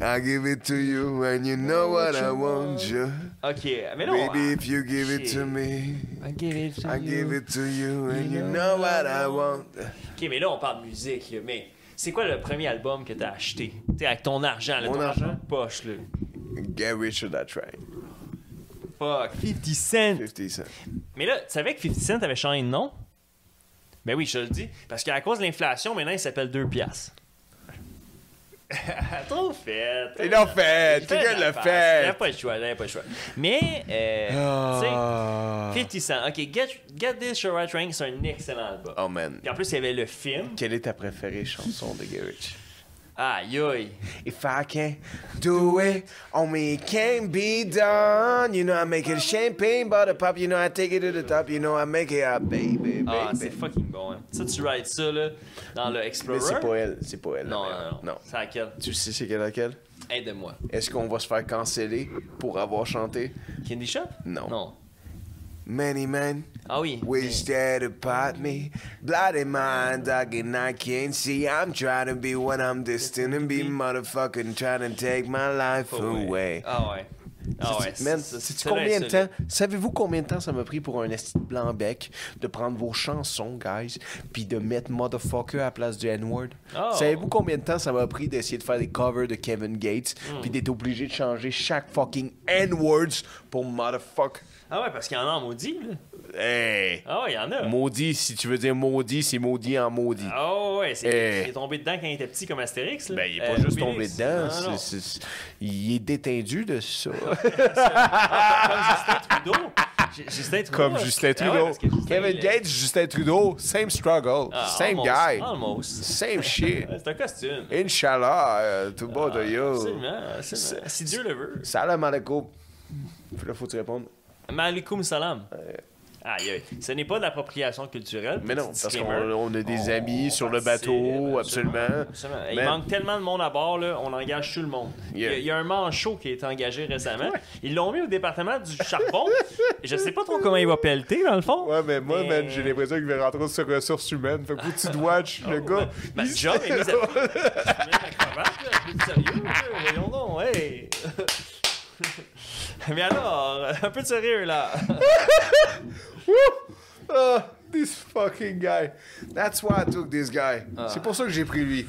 I give it to you, and you know what I want you. Ok, mais non. Baby, if you give it to me, I give it to you, and you know what I want. Ok, mais là, on parle de musique, là, mais c'est quoi le premier album que t'as acheté? Tu sais, avec ton argent, là, Mon argent? Poche, là. Get Rich or Die Trying. Fuck, 50 Cent. 50 Cent. Mais là, tu savais que 50 Cent avait changé de nom? Ben oui, je te le dis. Parce qu'à cause de l'inflation, maintenant, il s'appelle 2 piastres. Trop fait. Il l'a fait. Quelqu'un l'a fait. J'avais pas le choix. Mais, tu sais, 50 Cent. OK, Get This Your Right Ring, c'est un excellent album. Oh, man. Puis en plus, il y avait le film. Quelle est ta préférée chanson de Get Rich? Aïe, aïe. If I can't do it, only it can't be done. You know I make it champagne butter pop. You know I take it to the top. You know I make it a baby. Ah, c'est fucking bon. Hein. Ça, tu writes ça là, dans le Explorer. Mais c'est pas elle. Non. C'est laquelle? Tu sais c'est laquelle? Aide-moi. Est-ce qu'on va se faire canceller pour avoir chanté? Candy Shop? Non. Many men ah oui. wish that apart me. Bloody mind, dog, and I can't see. I'm trying to be what I'm destined to be. Motherfucking trying to take my life away. Ah ouais. Man, sais-tu combien de temps? Savez-vous combien de temps ça m'a pris pour un esti de blanc-bec de prendre vos chansons, guys, puis de mettre motherfucker à la place du N-word? Savez-vous combien de temps ça m'a pris d'essayer de faire des covers de Kevin Gates, puis d'être obligé de changer chaque fucking N-words pour motherfucker? Ah ouais, parce qu'il y en a en maudit, là. Hey! Ah ouais, il y en a. Maudit, si tu veux dire maudit, c'est maudit en maudit. Ah ouais, il est tombé dedans quand il était petit comme Astérix, là. Ben, il est pas juste tombé dedans. Il est détendu de ça. Comme Justin Trudeau. Kevin Gates, Justin Trudeau, same struggle, same guy. Almost. Same shit. C'est un costume. Inch'Allah, tout beau de yo. Absolument. Si Dieu le veut. Salam alaikum. Là, faut-tu répondre? Malikum salam. Aïe, aïe. Ce n'est pas de l'appropriation culturelle. Mais non, petit parce disclaimer. qu'on a des amis sur le participe, bateau, absolument. absolument. Il Man. manque tellement de monde à bord, là, on engage tout le monde. Yeah. Il y a un manchot qui a été engagé récemment. Ils l'ont mis au département du charbon. Je sais pas trop comment il va pelleter, dans le fond. Ouais, mais moi, man, j'ai l'impression qu'il va rentrer sur ressources humaines. Fait que faut que tu te watch, le gars. Ma job est mise à pied. Je mets ma cravate, là, plus sérieux, là, voyons donc, hey. Mais alors, un peu de sérieux, là. Oh, this fucking guy. That's why I took this guy. C'est pour ça que j'ai pris lui.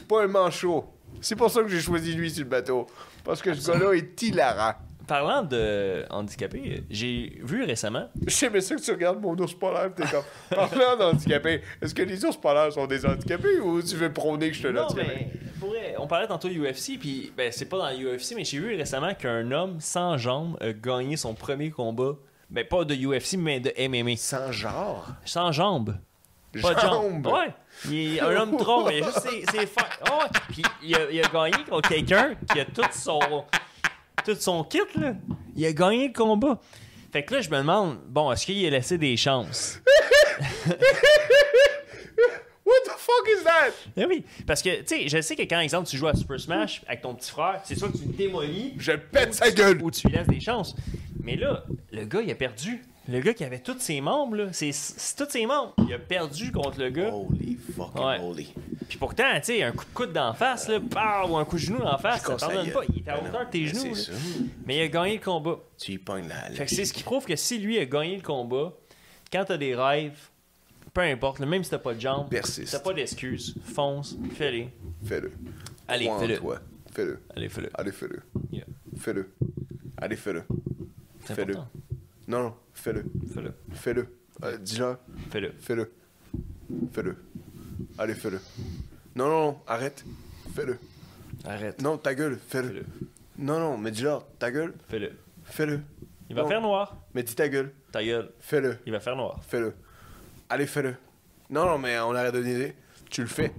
Pas un manchot. C'est pour ça que j'ai choisi lui sur le bateau. Parce que ce gars-là est hilarant. Parlant de handicapés, j'ai vu récemment. J'aimais ça que tu regardes mon ours polaire pis t'es comme... Parlant d'handicapés, est-ce que les ours polaires sont des handicapés ou tu veux prôner que je te Non, le mais pour vrai, on parlait tantôt UFC, puis ben, c'est pas dans l'UFC, mais j'ai vu récemment qu'un homme sans jambes a gagné son premier combat. Ben, pas de UFC, mais de MMA. Sans genre? Sans jambes. Pas de jambes. Ouais. Il est un homme tronc, il a juste ses fers. Oh, ouais. Puis il a gagné contre quelqu'un qui a tout son kit, là. Il a gagné le combat. Fait que là, je me demande, bon, est-ce qu'il a laissé des chances? What the fuck is that? Eh oui, parce que, tu sais, je sais que quand, exemple, tu joues à Super Smash avec ton petit frère, c'est sûr que tu le démolis. Je pète sa gueule! Ou tu lui laisses des chances. Mais là, le gars, il a perdu. Le gars qui avait tous ses membres, là, c'est tous ses membres. Il a perdu contre le gars. Holy fucking Ouais. holy. Puis pourtant, tu sais, un coup de coude d'en face, là, ou un coup de genou d'en face, ça pardonne pas. Il était à hauteur de tes genoux. C'est là. ça. Mais il a gagné le combat. Tu y pognes la... Fait que c'est ce qui prouve que si lui a gagné le combat, quand t'as des rêves, peu importe, là, même si t'as pas de jambes, Persiste. t'as pas d'excuses, fonce, fais-les. Fais-le. Allez, Crois en fais-le. toi. Fais-le. Allez, fais-le. Allez, fais-le. Yeah. Fais-le. Allez, fais-le. C'est Fais-le. important. Non, fais-le. Fais-le. Fais-le. Dis-leur. Fais-le. Fais-le. Fais-le. Allez, fais-le. Non, arrête. Fais-le. Arrête. Non, ta gueule. Fais-le. Fais-le. Non, mais dis-leur. Ta gueule. Fais-le. Fais-le. Il va Non. faire noir. Mais dis ta gueule. Ta gueule. Fais-le. Il va faire noir. Fais-le. Allez, fais-le. Non, mais on arrête de niaiser. Tu le fais.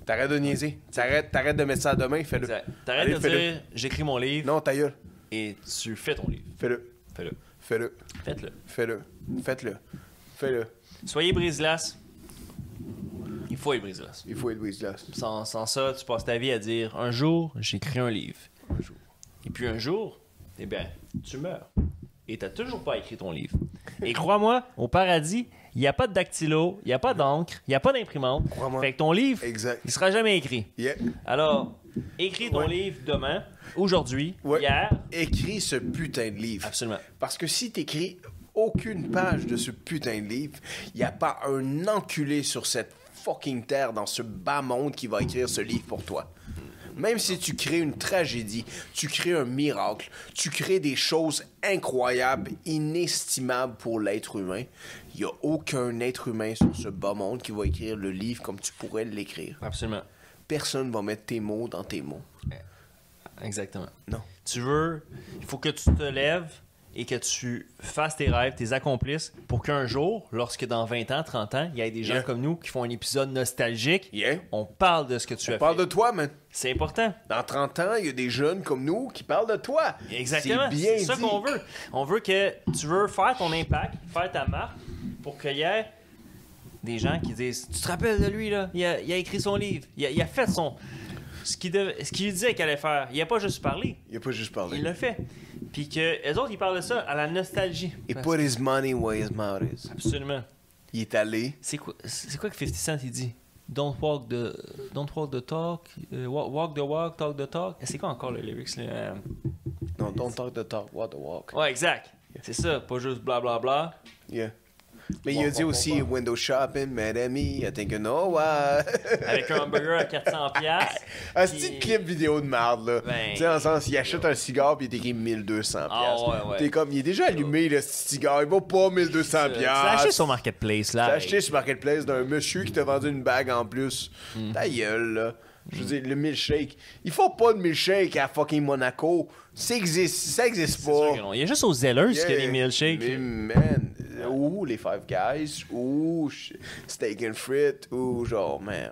T'arrêtes de niaiser. T'arrêtes de mettre ça à demain. Fais-le. Exact. T'arrêtes Allez, de fais-le. dire j'écris mon livre Non, ta gueule. et tu fais ton livre. Fais-le. Fais-le. Fais-le. Faites-le. Fais-le. Faites-le. Fais-le. Soyez brise-glace. Il faut être brise-glace. Il faut être brise-glace. Sans ça, tu passes ta vie à dire un jour, j'écris un livre. Un jour. Et puis un jour, eh bien, tu meurs. Et t'as toujours pas écrit ton livre. Et crois-moi, au paradis, il n'y a pas de dactylo, il n'y a pas d'encre, il n'y a pas d'imprimante. Crois-moi. Fait que ton livre, Exact. il sera jamais écrit. Yeah. Alors, écris ton Ouais. livre demain, aujourd'hui, Ouais. hier. Écris ce putain de livre. Absolument. Parce que si t'écris aucune page de ce putain de livre, il n'y a pas un enculé sur cette fucking terre, dans ce bas monde, qui va écrire ce livre pour toi. Même si tu crées une tragédie, tu crées un miracle, tu crées des choses incroyables, inestimables pour l'être humain, il n'y a aucun être humain sur ce bas monde qui va écrire le livre comme tu pourrais l'écrire. Absolument. Personne ne va mettre tes mots dans tes mots. Exactement. Non. Tu veux, il faut que tu te lèves et que tu fasses tes rêves, tes accomplisses, pour qu'un jour, lorsque dans 20 ans, 30 ans, il y ait des gens Yeah. comme nous qui font un épisode nostalgique, Yeah. on parle de ce que tu as Parle fait. de toi, man. C'est important. Dans 30 ans, il y a des jeunes comme nous qui parlent de toi. Exactement. C'est bien C'est ça dit. qu'on veut. On veut que tu veux faire ton impact, faire ta marque, pour qu'il y ait des gens qui disent tu te rappelles de lui, là? Il a écrit son livre. Il a fait ce qu'il disait qu'il allait faire. Il a pas juste parlé. Il a pas juste parlé. Il l'a fait. Puis que les autres, ils parlent de ça à la nostalgie. He put his money where his mouth is. Absolument. Il est allé. C'est quoi que 50 Cent il dit? Don't walk the talk, walk the walk, talk the talk. C'est quoi encore le lyrics là? Non, don't talk the talk, walk the walk. Ouais, exact. C'est ça, pas juste blablabla. Bla, bla. Yeah. Mais il a dit aussi window shopping, madame, I think you know what. Avec un hamburger à 400$. Un puis- petit clip vidéo de merde, là. Ben, Tu sais, en sens, il achète un cigare puis il est écrit 1200$. Ah, ouais. T'es comme, il est déjà allumé, le petit cigare. Il vaut pas 1200$. Tu l'as acheté sur Marketplace, là. T'as acheté sur Marketplace d'un monsieur qui t'a vendu une bague en plus. Mm. Ta gueule, là. Je veux dire, le milkshake. Il faut pas de milkshake à fucking Monaco. Ça existe pas. C'est sûr que non. Il y a juste aux Zellers qu'il y a des milkshakes. Mais man, ou les Five Guys, ou Steak and Frites, ou genre, man,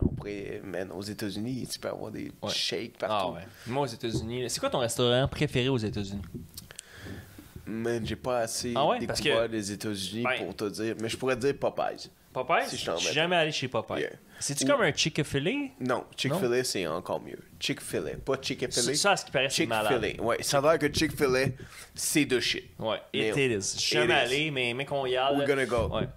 aux États-Unis, tu peux avoir des Ouais. shakes Ah partout. ouais. Moi, aux États-Unis. C'est quoi ton restaurant préféré aux États-Unis? Man, j'ai pas assez Parce découvert que... les États-Unis pour te dire. Mais je pourrais te dire Popeyes. Popeyes? Si Je suis jamais allé chez Popeyes. Yeah. C'est-tu comme un Chick-fil-A? Non, Chick-fil-A, c'est encore mieux. Chick-fil-A, pas Chick-fil-A. Ça, à ce qui paraît, c'est malade. Chick-fil-A, ouais. Ça a l'air que Chick-fil-A, c'est de shit. Ouais, it is. Je suis jamais allé, mais qu'on y aille. We're gonna go. Ouais.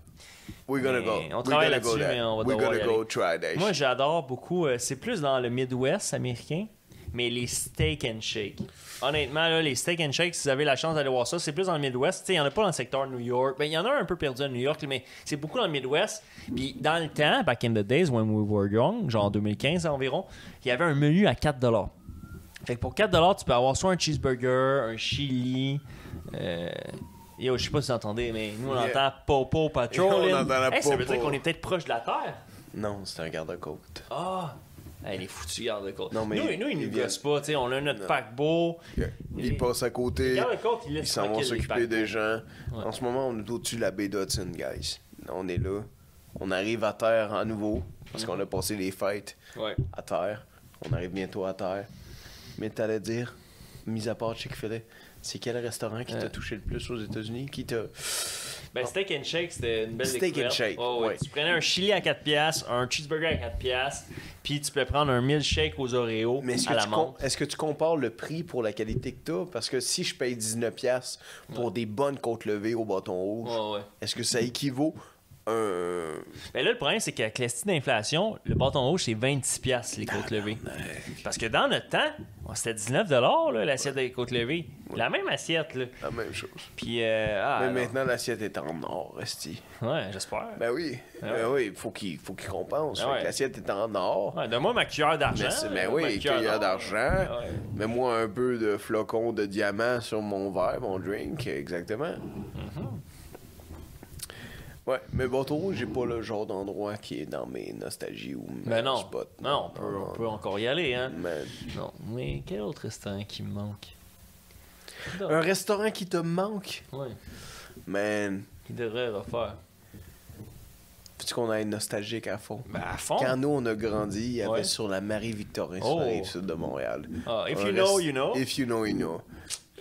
We're gonna go. On travaille là-dessus, mais on va We're devoir y gonna go aller. try that Moi, shit. j'adore beaucoup. C'est plus dans le Midwest américain, mais les steak and shake. Honnêtement, là, les steak and shake, si vous avez la chance d'aller voir ça, c'est plus dans le Midwest. Il n'y en a pas dans le secteur de New York. Ben, il y en a un peu perdu à New York, mais c'est beaucoup dans le Midwest. Puis dans le temps, back in the days when we were young, genre en 2015 environ, il y avait un menu à 4$. Fait que pour 4$, tu peux avoir soit un cheeseburger, un chili. Yo, je sais pas si vous entendez, mais nous on entend Popo Patrol. On entend la Ça veut Popo. dire qu'on est peut-être proche de la Terre. Non, c'est un garde-côte. Ah! Hey, les foutus garde-côte. Non, mais nous, ils nous viennent. gossent pas. T'sais, on a notre paquebot. Ils passent à côté. Les garde-côte, ils Ils laissent s'en vont tranquille les s'occuper des paquebots. gens. Ouais. En ce moment, on est au-dessus de la baie d'Hudson, guys. On est là. On arrive à terre à nouveau. Parce qu'on a passé les fêtes Ouais. à terre. On arrive bientôt à terre. Mais t'allais dire, mis à part Chick-fil-A, c'est quel restaurant qui t'a touché le plus aux États-Unis? Qui t'a. Ben, Steak and Shake, c'était une belle Steak découverte. and Shake, Oh, ouais. ouais. Tu prenais un chili à 4$, un cheeseburger à 4$, puis tu peux prendre un milkshake aux Oreos Mais à la menthe. est-ce que tu compares le prix pour la qualité que t'as? Parce que si je paye 19$ pour des bonnes côtes levées au bâton rouge, Ouais, ouais. est-ce que ça équivaut un. Ben là, le problème, c'est qu'avec l'estime d'inflation, le bâton rouge, c'est 26$ les côtes levées. Parce que dans notre temps, c'était 19$ là, l'assiette des côtes levées. La même assiette, là. La même chose. Puis, Mais non. maintenant, l'assiette est en or, Esti. Ouais, j'espère. Ben oui. Ah Ben oui, il faut qu'il compense. Ah Fait que ouais. l'assiette est en or. Ouais, donne-moi ma cuillère d'argent. Mais ma oui, cuillère d'argent. Ouais. Mets-moi un peu de flocons de diamant sur mon verre, mon drink, exactement. Mm-hmm. Ouais, mais Bâton Rouge, j'ai pas le genre d'endroit qui est dans mes nostalgies ou mes Ben non. spots. Non, on peut encore y aller, hein. Man. Non, mais quel autre restaurant qui me manque? Un restaurant qui te manque? Ouais, Man, qui devrait refaire. veux-tu qu'on aille nostalgique à fond? Ben, à fond. Quand nous, on a grandi, il y avait Ouais. sur la Marie-Victorin, sur la Oh. rive sud de Montréal. Ah, if Un you know, you know. If you know, you know.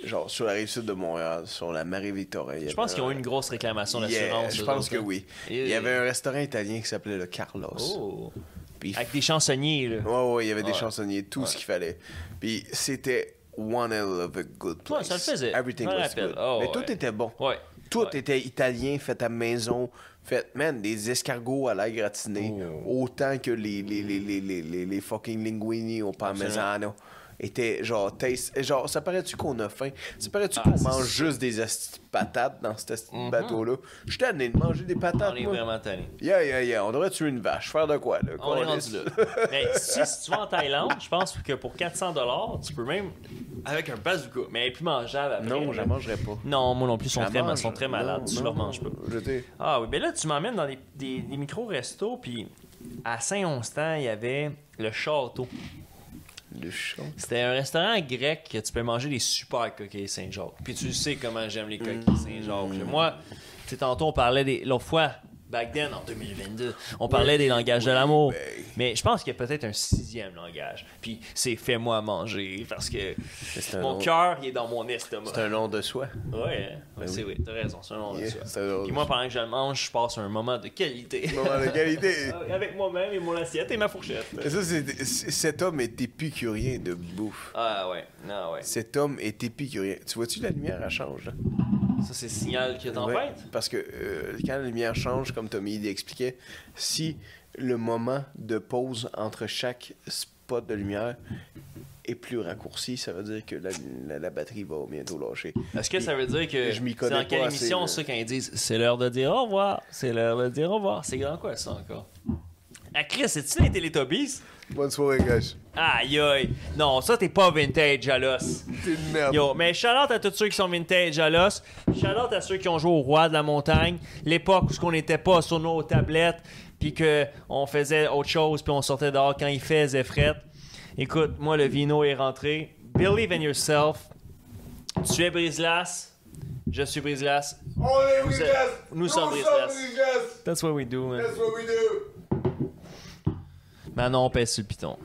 Genre, sur la rive sud de Montréal, sur la Marie-Victorin. Je pense qu'ils ont eu une grosse réclamation d'assurance. Je eux pense autres, que hein. oui. Et- Il y avait un restaurant italien qui s'appelait le Carlos. Oh. Puis, Avec des chansonniers, là. ouais, il y avait des Ouais. chansonniers, tout ce qu'il fallait. Puis c'était one hell of a good place. Ouais, ça le faisait. Everything Je me was rappelle. good. Oh, Mais ouais. tout était bon. Ouais. Tout Ouais. était italien, fait à maison. Fait, man, des escargots à l'ail gratiné. Autant que les fucking linguini au parmesano. Était genre, taste. Genre, ça paraît-tu qu'on a faim? Ça paraît-tu qu'on c'est mange ça. juste des esti de patates dans cet esti de bateau-là? Je suis tanné de manger des patates, On est moi. vraiment tanné. Yeah. On devrait tuer une vache. Faire de quoi, là? On est Câlisse. rendu là. Mais si tu vas en Thaïlande, je pense que pour 400$, tu peux même. Avec un bazooka. Mais elle est plus mangeable après. Non, je la mangerai pas. Non, moi non plus, Je la ils mange. sont très malades. Non, Je leur mange pas. Je t'ai- Ah oui, ben là, tu m'emmènes dans des micro-restos, puis à Saint-Onstand, il y avait le Château. Le chat. C'était un restaurant grec que tu peux manger des super coquilles Saint-Jacques. Puis tu sais comment j'aime les coquilles Saint-Jacques. Moi, tu sais, tantôt, on parlait des. L'autre fois, back then, en 2022, on parlait des langages de l'amour. Mais je pense qu'il y a peut-être un 6e langage. Puis c'est fais-moi manger, parce que C'est un mon nom- cœur, il est dans mon estomac. C'est un nom de soi. Ouais, hein? Ouais, c'est vrai, t'as raison, c'est un nom de Yeah, soi. c'est un nom de Puis moi, soi. pendant que je le mange, je passe un moment de qualité. Moment de qualité. Avec moi-même et mon assiette et ma fourchette. Et ça, cet homme est épicurien de bouffe. Ah ouais, non ouais. Cet homme est épicurien. Tu vois-tu, la lumière, elle change, là? Ça, c'est signal qu'il y a tempête? Ouais, parce que quand la lumière change, comme Tommy expliquait, si le moment de pause entre chaque spot de lumière est plus raccourci, ça veut dire que la batterie va bientôt lâcher. Est-ce que ça veut dire que Je m'y c'est connais dans quelle pas assez, émission là. ça quand ils disent c'est l'heure de dire au revoir, c'est l'heure de dire au revoir. C'est dans quoi ça encore? Ah Chris, c'est-tu les Teletubbies? Bonne soirée, guys. Aïe aïe. Non, ça t'es pas vintage à l'os. T'es une merde. Yo, mais shout-out à tous ceux qui sont vintage à l'os. Shout-out à ceux qui ont joué au roi de la montagne. L'époque où on n'était pas sur nos tablettes, puis qu'on faisait autre chose, puis on sortait dehors quand il faisait fret. Écoute, moi, le vino est rentré. Believe in yourself. Tu es Brise-Glace. Je suis Brise-Glace. On est Nous Brise-Glace. nous sommes Brise-Glace. Brise-Glace. That's what we do, man. That's what we do. Manon pèse sur le piton.